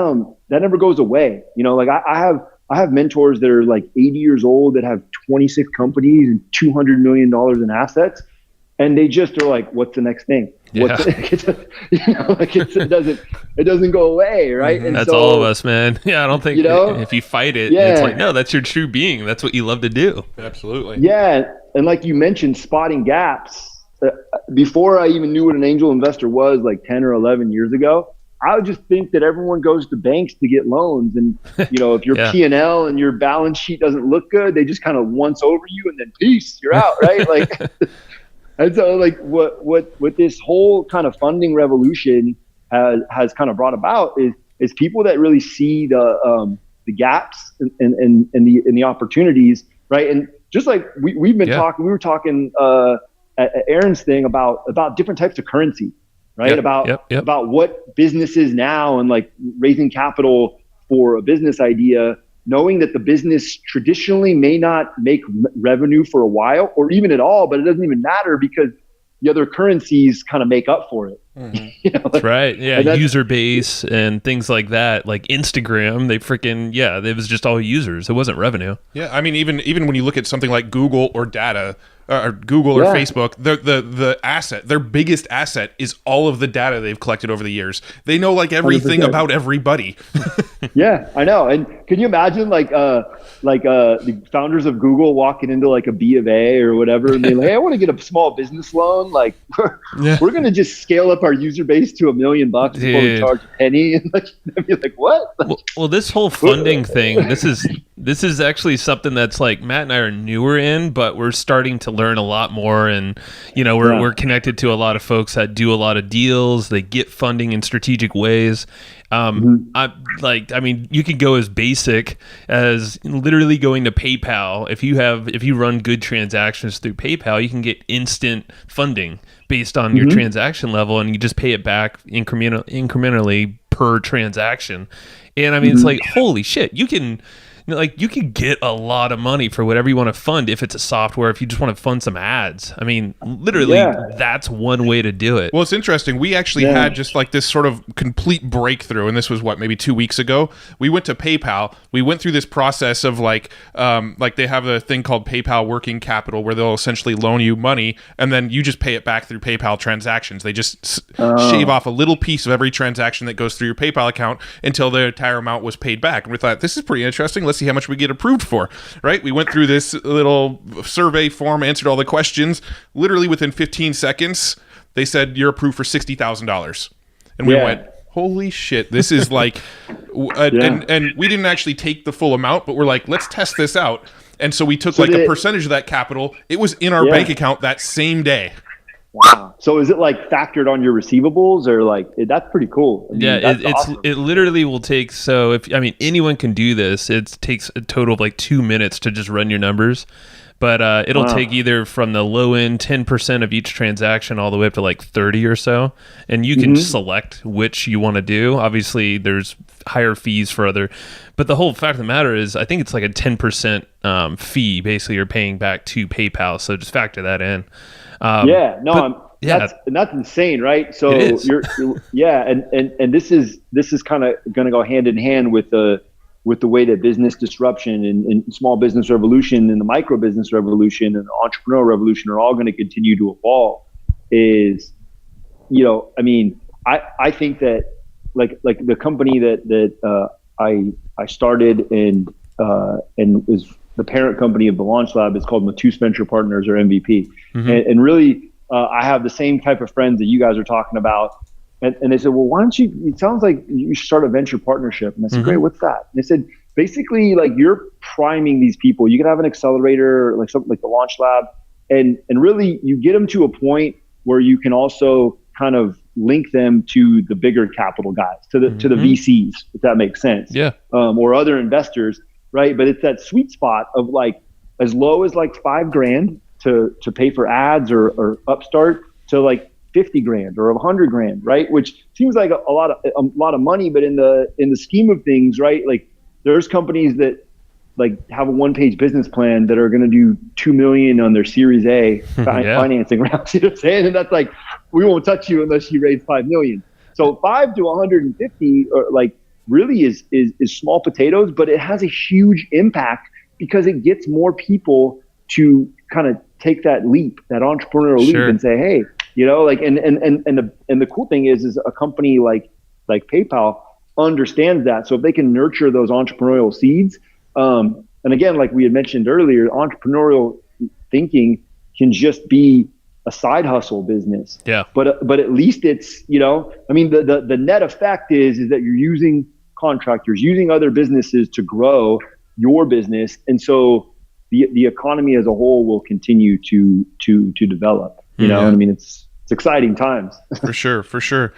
never goes away. Like I have mentors that are like 80 years old that have 26 companies and $200 million in assets. And they just are like, what's the next thing? It doesn't go away, right? And that's all of us, man. Yeah, I don't think if you fight it, it's like, no, that's your true being. That's what you love to do. Absolutely. Yeah, and like you mentioned, spotting gaps. Before I even knew what an angel investor was, like 10 or 11 years ago, I would just think that everyone goes to banks to get loans, and if your P&L and your balance sheet doesn't look good, they just kind of once over you, and then peace, you're out, right? Like. And so like what this whole kind of funding revolution has kind of brought about is people that really see the gaps and the opportunities, right? And just like we've been talking, we were talking at Aaron's thing about different types of currency, right? About what businesses now, and like raising capital for a business idea, knowing that the business traditionally may not make revenue for a while or even at all, but it doesn't even matter, because the other currencies kind of make up for it. Mm-hmm. That's right. Yeah, user base and things like that. Like Instagram, they freaking it was just all users. It wasn't revenue. Yeah, I mean, even when you look at something like Google or data, or Google or Facebook, the asset, their biggest asset is all of the data they've collected over the years. They know like everything 100%. About everybody. Yeah, I know. And can you imagine the founders of Google walking into like a B of A or whatever, and they're like, "Hey, I want to get a small business loan. Like, we're going to just scale up our user base to $1 million before we charge a penny." And I'd be like, "What?" Well, this whole funding thing, this is actually something that's like Matt and I are newer in, but we're starting to learn a lot more, and we're connected to a lot of folks that do a lot of deals. They get funding in strategic ways. I mean, you can go as basic as literally going to PayPal. If you run good transactions through PayPal, you can get instant funding based on your transaction level, and you just pay it back incrementally per transaction. And I mean, it's like, holy shit, you can get a lot of money for whatever you want to fund if it's a software, if you just want to fund some ads. I mean, literally, that's one way to do it. Well, it's interesting. We actually had just like this sort of complete breakthrough, and this was maybe 2 weeks ago. We went to PayPal. We went through this process of like they have a thing called PayPal Working Capital where they'll essentially loan you money, and then you just pay it back through PayPal transactions. They just shave off a little piece of every transaction that goes through your PayPal account until the entire amount was paid back. And we thought, this is pretty interesting. Let's see how much we get approved for, right? We went through this little survey form, answered all the questions. Literally within 15 seconds, they said, "You're approved for $60,000. And we went, holy shit, this is like, and we didn't actually take the full amount, but we're like, let's test this out. And so we took a percentage of that capital. It was in our bank account that same day. Wow. So is it like factored on your receivables, or like that's pretty cool? I mean, awesome. It literally will take, so if anyone can do this, it takes a total of like 2 minutes to just run your numbers. But it'll take either from the low end 10% of each transaction all the way up to like 30 or so, and you can select which you want to do. Obviously, there's higher fees for other, but the whole fact of the matter is, I think it's like a 10% fee. Basically, you're paying back to PayPal, so just factor that in. That's insane, right? So you're and this is kind of going to go hand in hand with the way that business disruption and small business revolution and the micro business revolution and the entrepreneurial revolution are all going to continue to evolve. I think that like the company that I started and is the parent company of the Launch Lab is called Matuz Venture Partners, or MVP. And really, I have the same type of friends that you guys are talking about. And they said, well, why don't you, it sounds like you should start a venture partnership. And I said, great, what's that? And they said, basically, like, you're priming these people. You can have an accelerator, like something like the Launch Lab, and really you get them to a point where you can also kind of link them to the bigger capital guys, to the VCs, if that makes sense. Or other investors, right? But it's that sweet spot of like as low as like $5,000 to pay for ads or upstart to like $50,000 or $100,000, right? Which seems like a lot of money, but in the scheme of things, right? Like there's companies that like have a one-page business plan that are going to do $2 million on their Series A financing rounds. You know what I'm saying? And that's like, we won't touch you unless you raise $5 million. So 5 to 150, or like really is small potatoes, but it has a huge impact because it gets more people to kind of take that leap, that entrepreneurial leap, and say, hey, you know, like, and the cool thing is a company like PayPal understands that. So if they can nurture those entrepreneurial seeds, and again, like we had mentioned earlier, entrepreneurial thinking can just be a side hustle business. But at least it's, you know, I mean, the net effect is that you're using contractors, using other businesses to grow your business, and so the economy as a whole will continue to develop. You know, I mean, it's exciting times. For sure.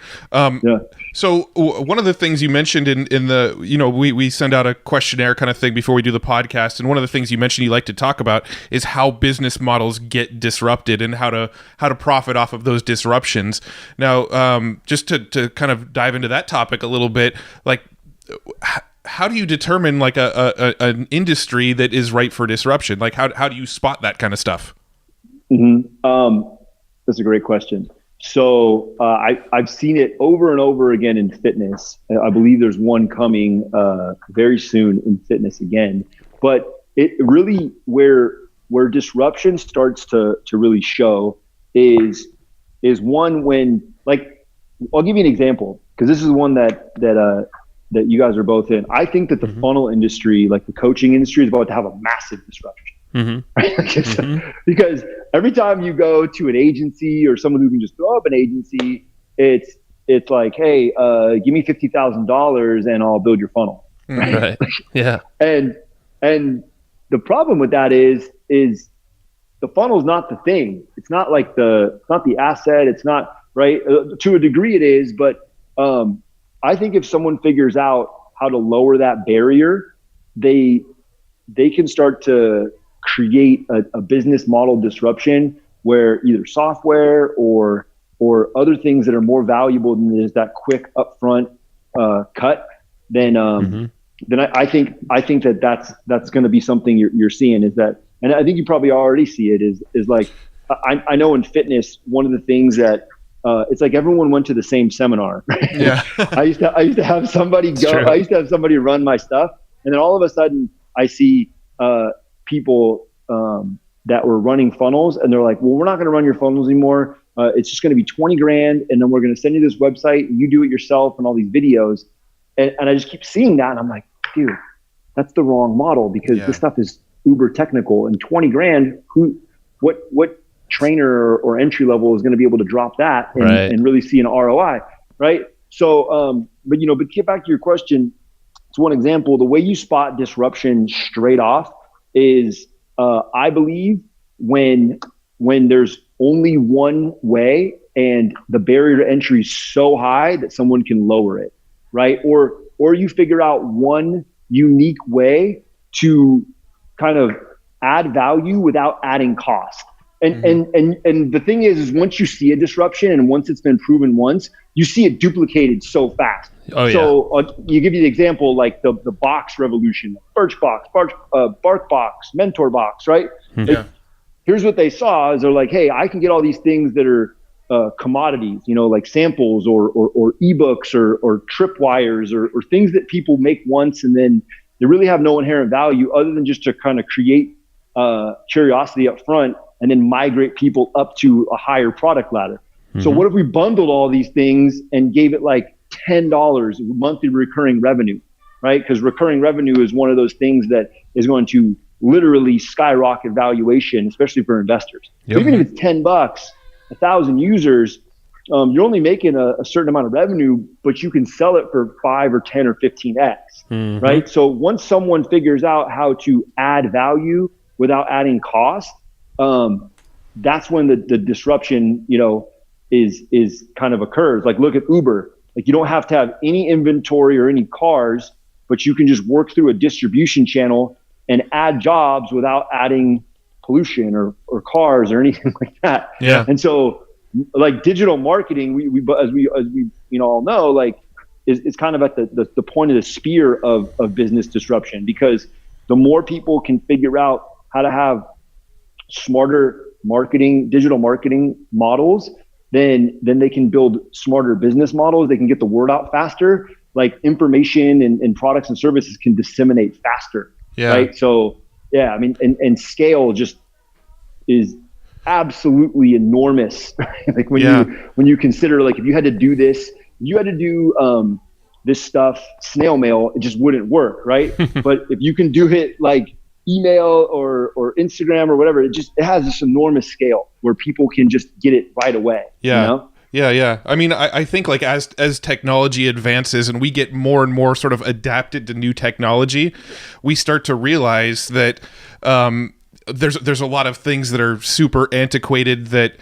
So one of the things you mentioned in the, you know, we send out a questionnaire kind of thing before we do the podcast, and one of the things you mentioned you like to talk about is how business models get disrupted and how to profit off of those disruptions. Now, just to kind of dive into that topic a little bit, like, how do you determine like an industry that is ripe for disruption? Like how do you spot that kind of stuff? That's a great question. So I've seen it over and over again in fitness. I believe there's one coming very soon in fitness again. But it really where disruption starts to really show is one when, like, I'll give you an example, because this is one that you guys are both in. I think that the funnel industry, like the coaching industry, is about to have a massive disruption. Because every time you go to an agency or someone who can just throw up an agency, it's like, hey, give me $50,000 and I'll build your funnel. Right. Yeah. And the problem with that is the funnel is not the thing. It's not like it's not the asset. It's not, right. To a degree it is, but I think if someone figures out how to lower that barrier, they can start to create a business model disruption where either software or other things that are more valuable than just that quick upfront cut, then I think that's going to be something you're seeing, is that, and I think you probably already see it, is like, I know in fitness, one of the things that it's like everyone went to the same seminar. Right? Yeah. I used to have somebody go. True. I used to have somebody run my stuff, and then all of a sudden I see people that were running funnels, and they're like, "Well, we're not going to run your funnels anymore. It's just going to be $20,000, and then we're going to send you this website, and you do it yourself, and all these videos." And I just keep seeing that, and I'm like, dude, that's the wrong model, because this stuff is uber technical, and $20,000, what trainer or entry level is going to be able to drop that and really see an ROI, right? So, but get back to your question. It's one example. The way you spot disruption straight off is, I believe, when there's only one way and the barrier to entry is so high that someone can lower it, right? Or you figure out one unique way to kind of add value without adding cost. And the thing is once you see a disruption, and once it's been proven once, you see it duplicated so fast. So you give you the example, like the box revolution, Birchbox, Barkbox, Mentor Box, right? Like, here's what they saw is they're like, hey, I can get all these things that are commodities, like samples or ebooks or tripwires or things that people make once, and then they really have no inherent value other than just to kind of create curiosity up front and then migrate people up to a higher product ladder. So what if we bundled all these things and gave it like $10 monthly recurring revenue, right? Because recurring revenue is one of those things that is going to literally skyrocket valuation, especially for investors. So even if it's $10, 1,000 users, you're only making a certain amount of revenue, but you can sell it for 5 or 10 or 15x, right? So once someone figures out how to add value without adding cost, that's when the disruption, is kind of occurs. Like, look at Uber. Like, you don't have to have any inventory or any cars, but you can just work through a distribution channel and add jobs without adding pollution or cars or anything like that. Yeah. And so, like, digital marketing, we as we all know, like, is kind of at the point of the spear of business disruption, because the more people can figure out how to have smarter digital marketing models, then they can build smarter business models. They can get the word out faster. Like, information and products and services can disseminate faster. Yeah. Right. So yeah, I mean, and scale just is absolutely enormous. Like when you consider, like, if you had to do this, this stuff snail mail, it just wouldn't work, right? But if you can do it like email or Instagram or whatever, it has this enormous scale where people can just get it right away. Yeah. Yeah. I mean, I think, like, as technology advances and we get more and more sort of adapted to new technology, we start to realize that there's a lot of things that are super antiquated that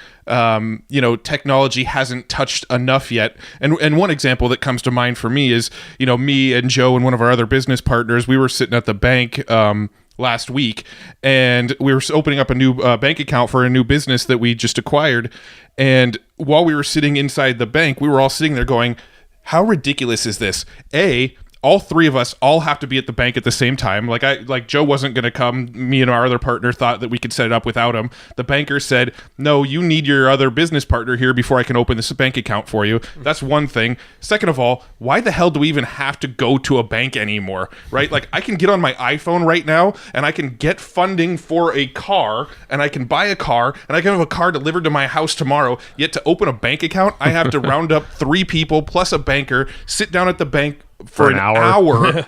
technology hasn't touched enough yet. And one example that comes to mind for me is, me and Joe and one of our other business partners, we were sitting at the bank last week, and we were opening up a new bank account for a new business that we just acquired. And while we were sitting inside the bank, we were all sitting there going, how ridiculous is this? all three of us all have to be at the bank at the same time. Like Joe wasn't going to come. Me and our other partner thought that we could set it up without him. The banker said, no, you need your other business partner here before I can open this bank account for you. That's one thing. Second of all, why the hell do we even have to go to a bank anymore, right? Like, I can get on my iPhone right now and I can get funding for a car, and I can buy a car, and I can have a car delivered to my house tomorrow. Yet to open a bank account, I have to round up 3 people plus a banker, sit down at the bank for an hour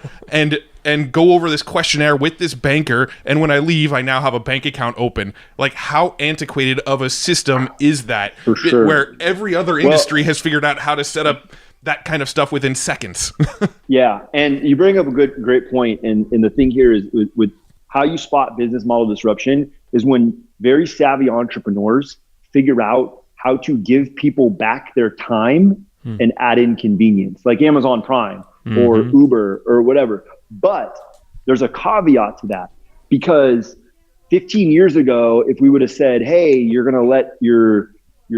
and go over this questionnaire with this banker, and when I leave, I now have a bank account open. Like, how antiquated of a system is that? For sure. Where every other industry has figured out how to set up that kind of stuff within seconds. Yeah, and you bring up a great point, and the thing here is with how you spot business model disruption is when very savvy entrepreneurs figure out how to give people back their time and add in convenience, like Amazon Prime or Uber or whatever. But there's a caveat to that, because 15 years ago, if we would have said, hey, you're going to let your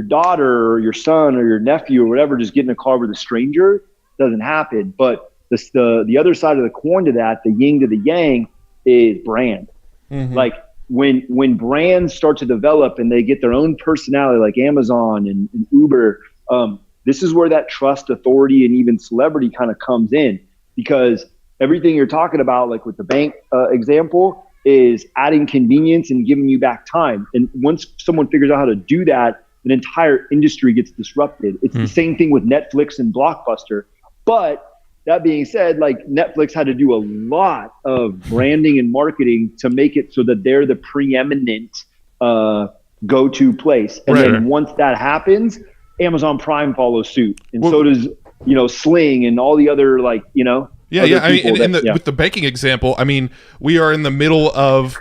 daughter or your son or your nephew or whatever just get in a car with a stranger, doesn't happen. But the other side of the coin to that, the yin to the yang, is brand. Like, when brands start to develop and they get their own personality, like Amazon and Uber, this is where that trust, authority, and even celebrity kind of comes in, because everything you're talking about, like with the bank example, is adding convenience and giving you back time. And once someone figures out how to do that, an entire industry gets disrupted. It's the same thing with Netflix and Blockbuster. But that being said, like, Netflix had to do a lot of branding and marketing to make it so that they're the preeminent go-to place. And then once that happens, Amazon Prime follows suit. And so does, Sling and all the other, like, Yeah. I mean, with the banking example, I mean, we are in the middle of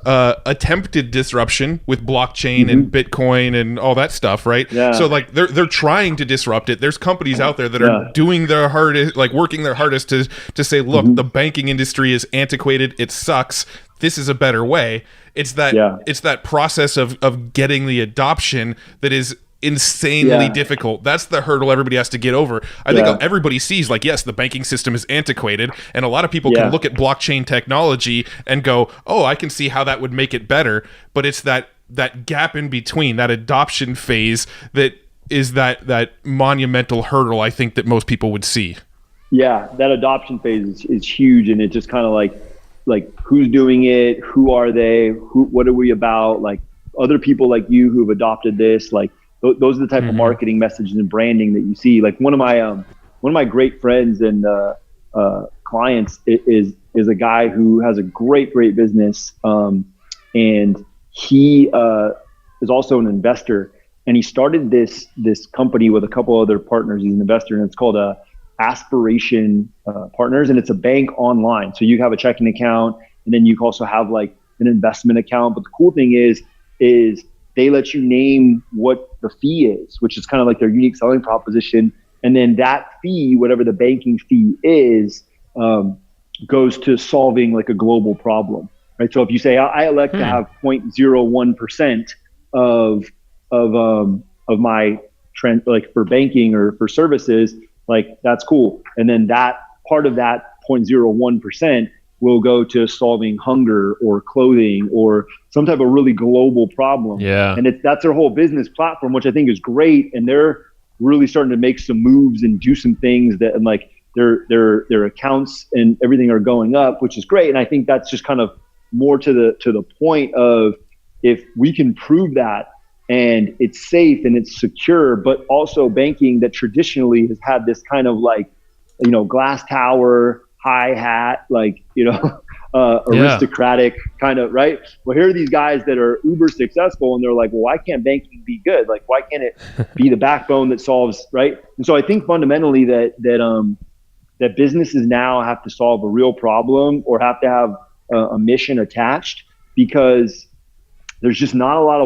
attempted disruption with blockchain and Bitcoin and all that stuff, right? Yeah. So, like, they're trying to disrupt it. There's companies out there that are doing their hardest, like working their hardest to say, look, the banking industry is antiquated. It sucks. This is a better way. It's that process of getting the adoption that is insanely difficult. That's the hurdle everybody has to get over. I think everybody sees, like, yes, the banking system is antiquated, and a lot of people can look at blockchain technology and go, oh, I can see how that would make it better. But it's that gap in between, that adoption phase, that is that monumental hurdle, I think, that most people would see. Yeah, that adoption phase is huge, and it just kind of like who's doing it, who are they, what are we about, like other people like you who've adopted this, like those are the type of marketing messages and branding that you see. Like one of my great friends and clients is a guy who has a great business, and he is also an investor, and he started this company with a couple other partners. He's an investor, and it's called Aspiration Partners, and it's a bank online. So you have a checking account, and then you also have like an investment account. But the cool thing is they let you name what the fee is, which is kind of like their unique selling proposition. And then that fee, whatever the banking fee is, goes to solving like a global problem, right? So if you say, I elect to have 0.01% of my trend, like for banking or for services, like that's cool. And then that part of that 0.01% will go to solving hunger or clothing or some type of really global problem. Yeah. And that's their whole business platform, which I think is great. And they're really starting to make some moves and do some things that, and like their accounts and everything are going up, which is great. And I think that's just kind of more to the point of, if we can prove that and it's safe and it's secure, but also banking that traditionally has had this kind of like, glass tower, high hat, like, aristocratic kind of, right? Well, here are these guys that are uber successful, and they're like, well, why can't banking be good? Like, why can't it be the backbone that solves, right? And so I think fundamentally that businesses now have to solve a real problem or have to have a mission attached, because there's just not a lot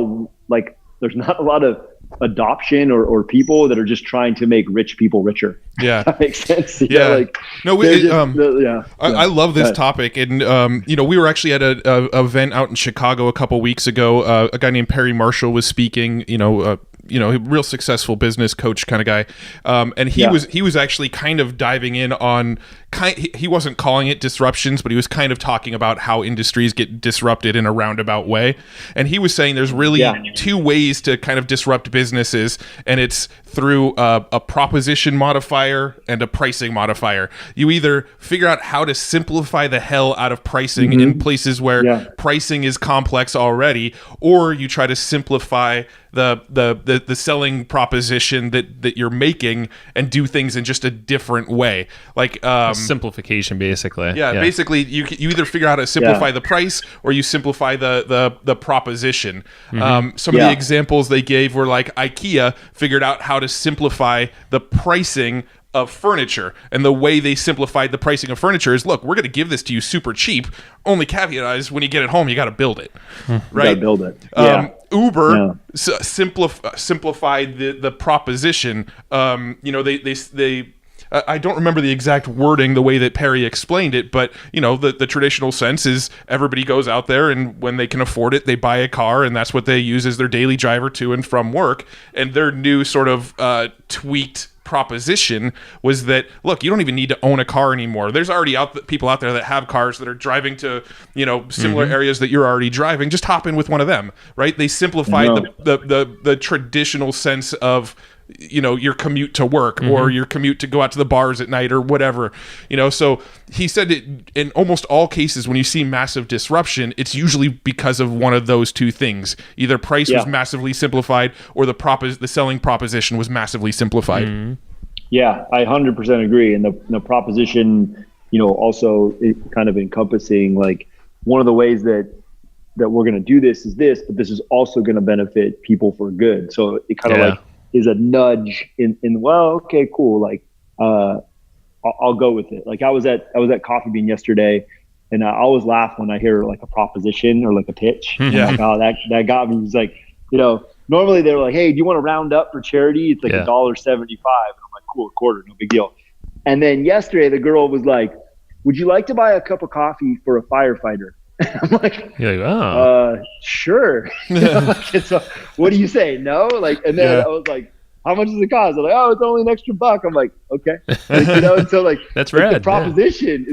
of adoption or people that are just trying to make rich people richer. Yeah. That makes sense. I love this topic. And, we were actually at a event out in Chicago a couple weeks ago. A guy named Perry Marshall was speaking, real successful business coach kind of guy. And he was actually kind of diving in on he wasn't calling it disruptions, but he was kind of talking about how industries get disrupted in a roundabout way. And he was saying there's really two ways to kind of disrupt businesses, and it's through a proposition modifier and a pricing modifier. You either figure out how to simplify the hell out of pricing in places where pricing is complex already, or you try to simplify the selling proposition that you're making and do things in just a different way. Like simplification, basically. Basically you either figure out how to simplify the price, or you simplify the proposition. Some of the examples they gave were like IKEA figured out how to simplify the pricing of furniture, and the way they simplified the pricing of furniture is, look, we're going to give this to you super cheap. Only caveat is when you get it home, you got to build it, right? You gotta build it. Uber simplified the proposition. They I don't remember the exact wording, the way that Perry explained it, but the traditional sense is everybody goes out there, and when they can afford it, they buy a car, and that's what they use as their daily driver to and from work. And their new sort of tweaked proposition was that, look, you don't even need to own a car anymore. There's already people out there that have cars that are driving to similar areas that you're already driving. Just hop in with one of them, right? They simplified the traditional sense of your commute to work or your commute to go out to the bars at night or whatever. So he said in almost all cases when you see massive disruption, it's usually because of one of those two things. Either price was massively simplified, or the selling proposition was massively simplified. Yeah, I 100% agree. And the proposition, also kind of encompassing like one of the ways that we're going to do this is this, but this is also going to benefit people for good. So it kind of like is a nudge in well, okay, cool. Like, I'll go with it. Like I was at Coffee Bean yesterday, and I always laugh when I hear like a proposition or like a pitch. Yeah. Like, oh, that got me. It's like, normally they're like, hey, do you want to round up for charity? It's like $1.75. And I'm like, cool, a quarter, no big deal. And then yesterday the girl was like, would you like to buy a cup of coffee for a firefighter? I'm like, oh. Sure. So what do you say? No? Like, and then I was like, how much does it cost? I'm like, oh, it's only an extra $1. I'm like, okay. And so like, that's rad. It's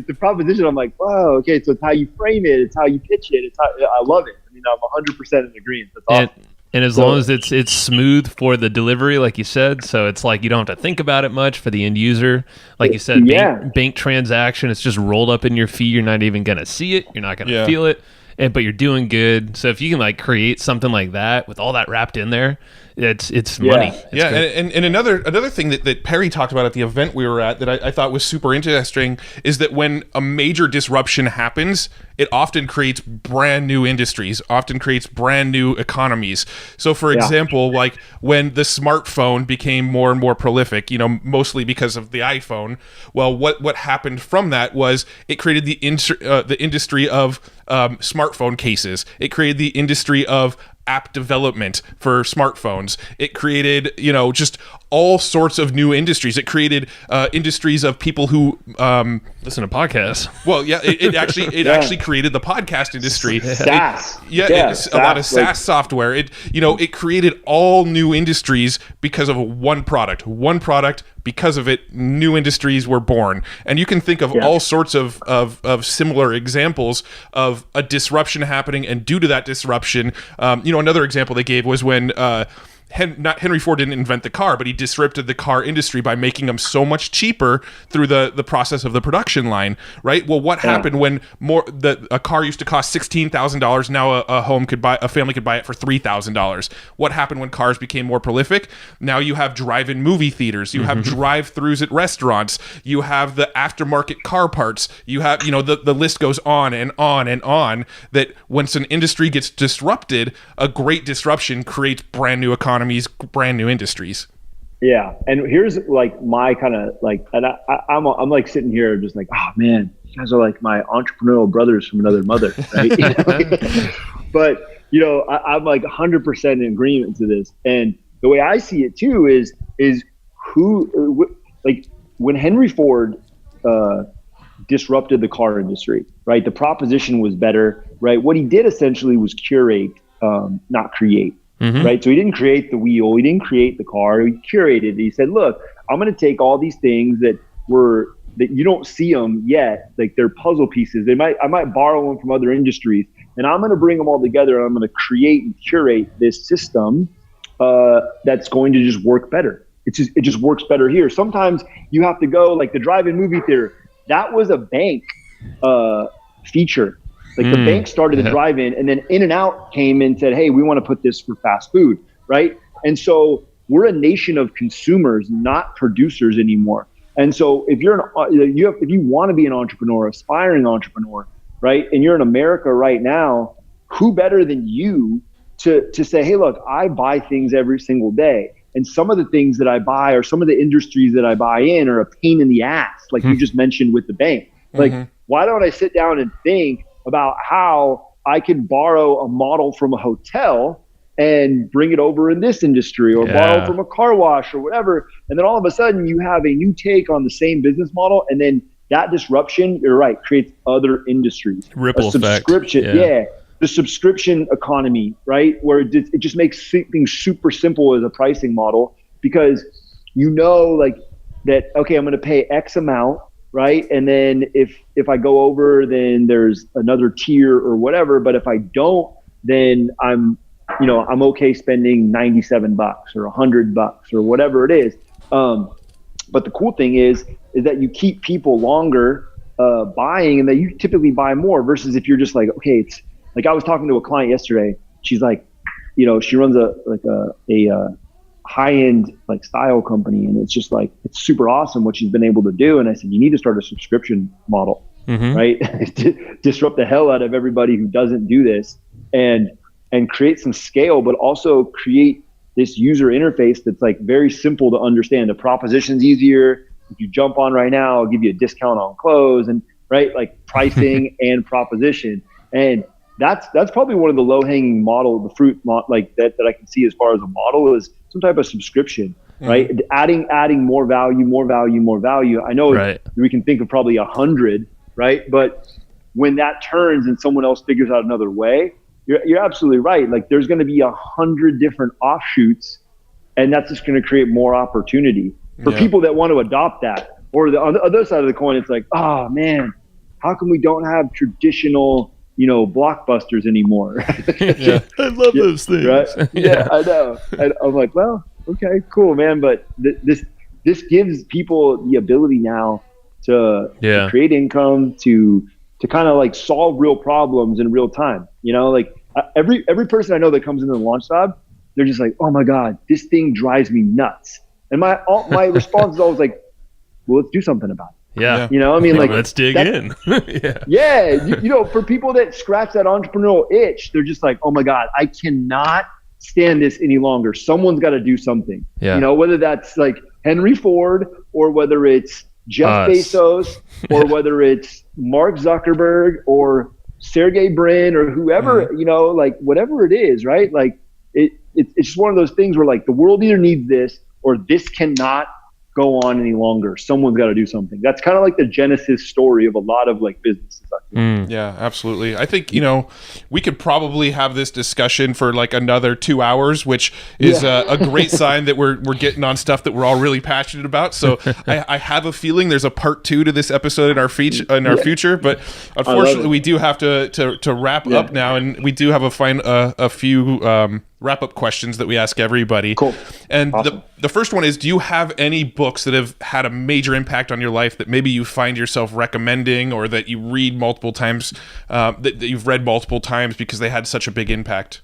the proposition. I'm like, wow, okay. So it's how you frame it. It's how you pitch it. I love it. I mean, I'm 100% in agreement. That's awesome. And as long as it's smooth for the delivery, like you said, so it's like you don't have to think about it much for the end user. Like you said, bank transaction, it's just rolled up in your fee. You're not even going to see it. You're not going to feel it. But you're doing good. So if you can like create something like that with all that wrapped in there, it's money. And another thing that Perry talked about at the event we were at that I thought was super interesting is that when a major disruption happens, it often creates brand new industries, often creates brand new economies. So for example, like when the smartphone became more and more prolific, mostly because of the iPhone, well, what happened from that was it created the industry of smartphone cases. It created the industry of app development for smartphones. It created, just all sorts of new industries. It created industries of people who listen to podcasts. Well, yeah, it actually created the podcast industry. SaaS. A lot of SaaS software. It created all new industries because of one product. Because of it, new industries were born. And you can think of all sorts of similar examples of a disruption happening, and due to that disruption, another example they gave was when Henry Ford didn't invent the car, but he disrupted the car industry by making them so much cheaper through the process of the production line, right? Well, what happened when a car used to cost $16,000, now a family could buy it for $3,000? What happened when cars became more prolific? Now you have drive-in movie theaters, you have drive-throughs at restaurants, you have the aftermarket car parts, you have, the list goes on and on and on, that once an industry gets disrupted, a great disruption creates brand new economies, brand new industries. Yeah. And here's like my kind of like, and I'm like sitting here just like, oh man, you guys are like my entrepreneurial brothers from another mother, right? But I'm like 100% in agreement to this. And the way I see it too is who, like when Henry Ford disrupted the car industry, right? The proposition was better, right? What he did essentially was curate, not create. right? So he didn't create the wheel, he didn't create the car, he curated it. He said, look, I'm going to take all these things that you don't see them yet, like they're puzzle pieces. I might borrow them from other industries, and I'm going to bring them all together, and I'm going to create and curate this system that's going to just work better. It just works better here. Sometimes you have to go, like the drive-in movie theater. That was a bank feature. Like the bank started the drive-in, and then In-N-Out came and said, hey, we want to put this for fast food, right? And so we're a nation of consumers, not producers anymore. And so if if you want to be an entrepreneur, aspiring entrepreneur, right, and you're in America right now, who better than you to say, hey, look, I buy things every single day. And some of the things that I buy, or some of the industries that I buy in, are a pain in the ass, like you just mentioned with the bank. Like, why don't I sit down and think about how I can borrow a model from a hotel and bring it over in this industry, or borrow from a car wash or whatever. And then all of a sudden you have a new take on the same business model. And then that disruption, you're right, creates other industries. Ripple effect. Subscription. The subscription economy, right? Where it just makes things super simple as a pricing model, because like that, okay, I'm going to pay X amount, right? And then if I go over, then there's another tier or whatever. But if I don't, then I'm okay spending $97 or $100 or whatever it is. But the cool thing is that you keep people longer buying, and that you typically buy more, versus if you're just like, okay, it's like, I was talking to a client yesterday. She's like, she runs a high-end like style company, and it's just like, it's super awesome what she's been able to do. And I said, you need to start a subscription model, right? Disrupt the hell out of everybody who doesn't do this, and create some scale, but also create this user interface that's like very simple to understand. The proposition's easier. If you jump on right now, I'll give you a discount on clothes, and right, like pricing and proposition. And that's probably one of the low-hanging like that I can see as far as a model, is some type of subscription, right? Adding more value. I know we can think of probably 100, right? But when that turns and someone else figures out another way, you're absolutely right. Like, there's going to be 100 different offshoots, and that's just going to create more opportunity for people that want to adopt that. Or on the other side of the coin, it's like, oh man, how come we don't have traditional blockbusters anymore? I love those things. Right? Yeah, I know. And I'm like, well, okay, cool, man. But this gives people the ability now to create income, to kind of like solve real problems in real time. Like every person I know that comes into the launch lab, they're just like, oh my God, this thing drives me nuts. And my response is always like, well, let's do something about it. Yeah. I mean, like, let's dig in. For people that scratch that entrepreneurial itch, they're just like, oh my God, I cannot stand this any longer. Someone's got to do something. Whether that's like Henry Ford, or whether it's Jeff Bezos, or whether it's Mark Zuckerberg or Sergey Brin or whoever, like whatever it is, right? Like it's just one of those things where like the world either needs this, or this cannot go on any longer. Someone's got to do something. That's kind of like the genesis story of a lot of like businesses. Yeah, absolutely. I think, we could probably have this discussion for like another 2 hours, which is a great sign that we're getting on stuff that we're all really passionate about. So I have a feeling there's a part 2 to this episode in our future, but unfortunately we do have to wrap up now, and we do have a few wrap-up questions that we ask everybody. Cool. And awesome. the first one is, do you have any books that have had a major impact on your life that maybe you find yourself recommending, or that you read multiple times, that you've read multiple times because they had such a big impact?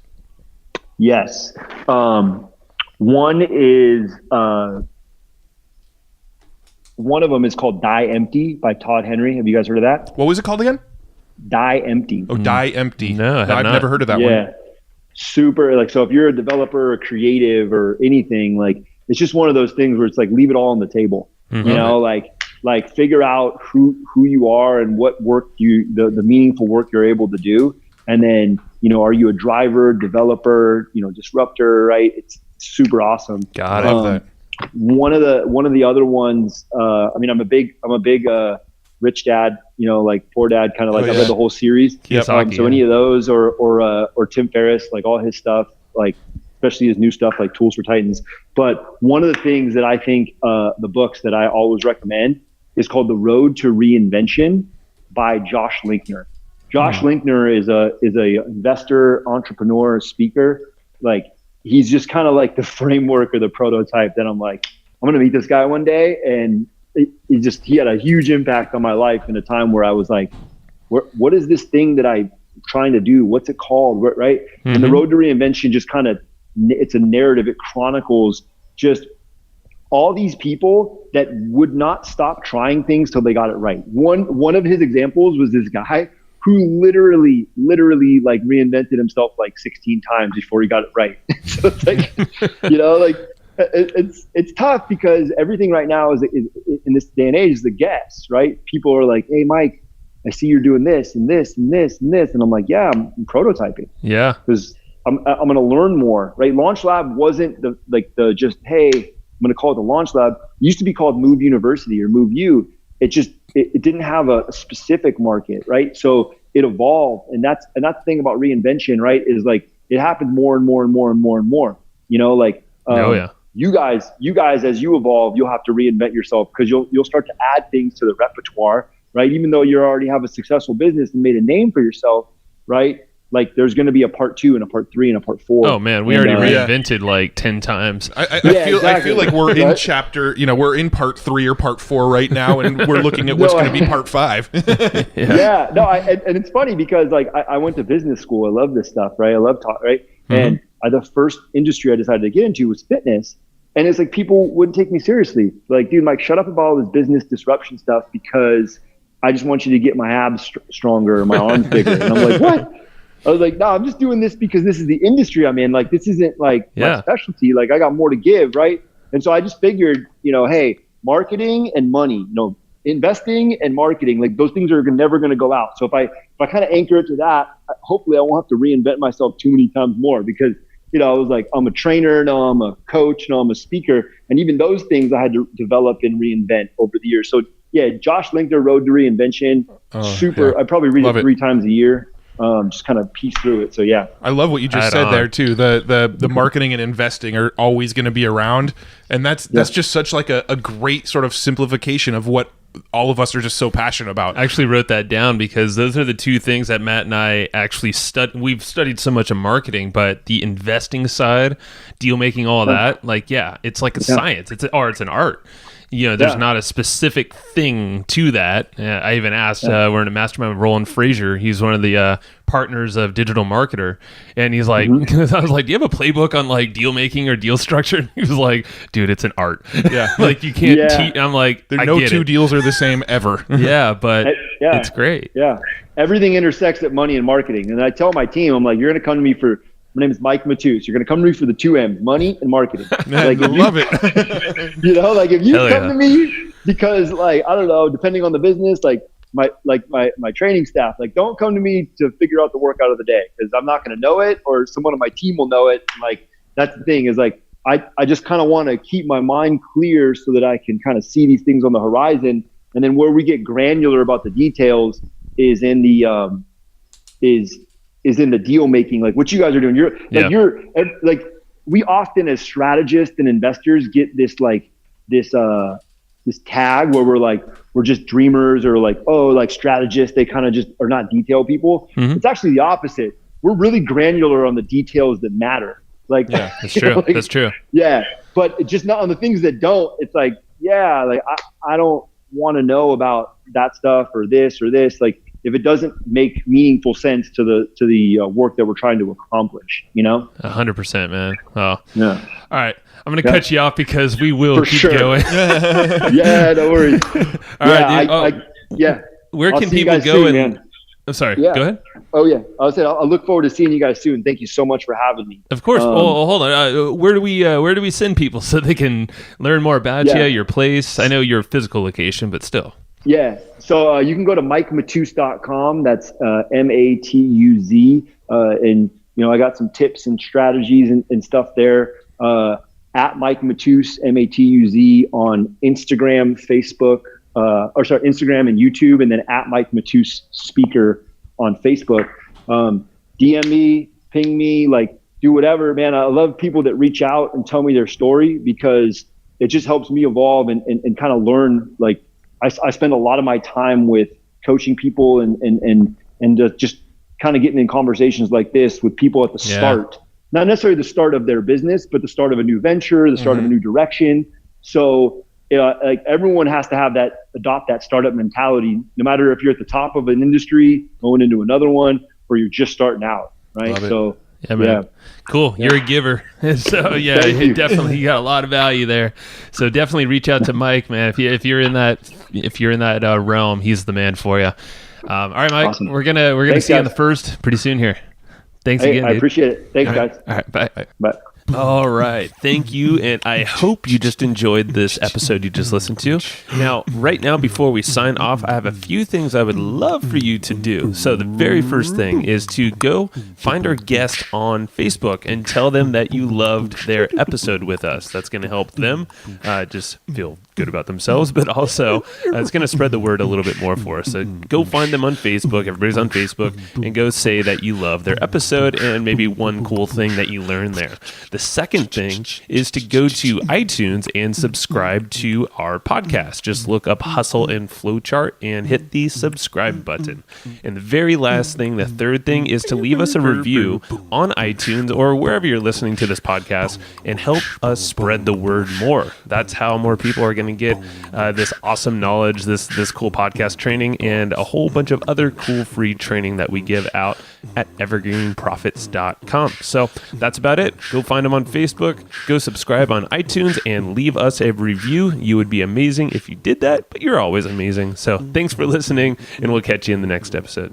Yes. One of them is called Die Empty by Todd Henry. Have you guys heard of that? What was it called again? Die Empty. Oh, Die Empty. No, I've never heard of that one. Super, like, so if you're a developer or creative or anything, like, it's just one of those things where it's like, leave it all on the table. Like figure out who you are and what work the meaningful work you're able to do. And then, are you a driver, developer, disruptor, right? It's super awesome. God, I love that. One of the other ones, I'm a big Rich Dad, like Poor Dad, kind of like, I've read the whole series. Yep. So any of those or Tim Ferriss, like all his stuff, like especially his new stuff like Tools for Titans. But one of the things that I think the books that I always recommend is called The Road to Reinvention by Josh Linkner. Josh Linkner is a investor, entrepreneur, speaker. Like, he's just kind of like the framework or the prototype that I'm like, I'm going to meet this guy one day. And he had a huge impact on my life in a time where I was like, what is this thing that I'm trying to do? What's it called? Right. Mm-hmm. And The Road to Reinvention just kind of, it's a narrative. It chronicles just all these people that would not stop trying things till they got it right. One of his examples was this guy who literally like reinvented himself like 16 times before he got it right. So it's like, like it's tough because everything right now is in this day and age is a guess, right? People are like, hey, Mike, I see you're doing this and this and this and this. And I'm like, yeah, I'm prototyping. Yeah. Because I'm going to learn more, right? Launch Lab wasn't the just, hey, I'm going to call it the Launch Lab. It used to be called Move University or Move U. It didn't have a specific market, right? So it evolved, and that's the thing about reinvention, right? Is like it happens more and more and more and more and more. You guys, as you evolve, you'll have to reinvent yourself because you'll start to add things to the repertoire, right? Even though you already have a successful business and made a name for yourself, right? Like there's going to be a part 2 and a part 3 and a part 4. Oh man, we already reinvented like 10 times. I feel like we're in chapter, we're in part 3 or part 4 right now, and we're looking at what's going to be part 5. And it's funny because like I went to business school. I love this stuff, right? I love talk, right? Mm-hmm. And the first industry I decided to get into was fitness. And it's like people wouldn't take me seriously. Like, dude, Mike, shut up about all this business disruption stuff because I just want you to get my abs stronger, my arms bigger. And I'm like, what? I was like, no, I'm just doing this because this is the industry I'm in. Like, this isn't like my specialty. Like, I got more to give, right? And so I just figured, hey, marketing and money, investing and marketing, like those things are never going to go out. So if I kind of anchor it to that, hopefully I won't have to reinvent myself too many times more because, I was like, I'm a trainer, now I'm a coach, now I'm a speaker. And even those things I had to develop and reinvent over the years. So yeah, Josh Linkner, Road to Reinvention, super. I probably read it 3 times a year. Just kind of piece through it. So yeah, I love what you just said there too. The marketing and investing are always going to be around, and that's just such like a great sort of simplification of what all of us are just so passionate about. I actually wrote that down because those are the 2 things that Matt and I actually we've studied so much of marketing, but the investing side, deal making, all of that, it's like a science. It's an art. There's not a specific thing to that. I even asked, we're in a mastermind with Roland Frazier. He's one of the partners of Digital Marketer. And he's like, I was like, do you have a playbook on like deal making or deal structure? And he was like, dude, it's an art. Yeah. Like you can't teach. I'm like, there no 2 deals are the same ever. Yeah, but it's great. Yeah. Everything intersects at money and marketing. And I tell my team, I'm like, you're going to come to me for, my name is Mike Matuz. You're going to come to me for the 2 M's, money and marketing. Like, love it. Like if you come to me because like, I don't know, depending on the business, like my training staff, like don't come to me to figure out the workout of the day because I'm not going to know it or someone on my team will know it. Like that's the thing is like, I just kind of want to keep my mind clear so that I can kind of see these things on the horizon. And then where we get granular about the details is in the, is in the deal making, like what you guys are doing. You're like we often as strategists and investors get this tag where we're just dreamers or like, oh, like strategists, they kind of just are not detail people. Mm-hmm. It's actually the opposite. We're really granular on the details that matter. Like, yeah, that's true. That's true. Yeah. But just not on the things that don't, it's like, yeah, like I don't want to know about that stuff or this or this. Like, if it doesn't make meaningful sense to the work that we're trying to accomplish, 100%, man. Oh, yeah. All right. I'm going to cut you off because we will keep going. Yeah, no worries. All right, dude. Where can people go? I'm sorry. Yeah. Go ahead. Oh yeah. I'll look forward to seeing you guys soon. Thank you so much for having me. Of course. Hold on. Where do we send people so they can learn more about you, your place? I know your physical location, but still. Yeah. So you can go to MikeMatuz.com. That's Matuz. And, I got some tips and strategies and stuff there. At Mike Matuz, Matuz on Instagram, Facebook, Instagram and YouTube, and then at Mike Matuz Speaker on Facebook. DM me, ping me, like do whatever, man. I love people that reach out and tell me their story, because it just helps me evolve and kind of learn. Like I spend a lot of my time with coaching people and just kind of getting in conversations like this with people at the start, not necessarily the start of their business, but the start of a new venture, the start of a new direction. So like everyone has to adopt that startup mentality, no matter if you're at the top of an industry going into another one, or you're just starting out. Right. So yeah, man. Yeah. Cool. You're a giver. So yeah, definitely you got a lot of value there. So definitely reach out to Mike, man. If you're in that realm, he's the man for you. All right, Mike. Awesome. We're gonna see you on the first pretty soon here. Thanks again. I appreciate it. Thanks, guys. All right. Bye. Bye. All right. Thank you. And I hope you just enjoyed this episode you just listened to. Now, right now, before we sign off, I have a few things I would love for you to do. So the very first thing is to go find our guest on Facebook and tell them that you loved their episode with us. That's going to help them just feel good about themselves, but also it's going to spread the word a little bit more for us. So go find them on Facebook. Everybody's on Facebook, and go say that you love their episode and maybe one cool thing that you learned there. The second thing is to go to iTunes and subscribe to our podcast. Just look up Hustle and Flowchart and hit the subscribe button. And the very last thing, the third thing, is to leave us a review on iTunes or wherever you're listening to this podcast and help us spread the word more. That's how more people are going to get this awesome knowledge, this cool podcast training, and a whole bunch of other cool free training that we give out at evergreenprofits.com. So that's about it. Go find them on Facebook, go subscribe on iTunes, and leave us a review. You would be amazing if you did that, but you're always amazing. So thanks for listening, and we'll catch you in the next episode.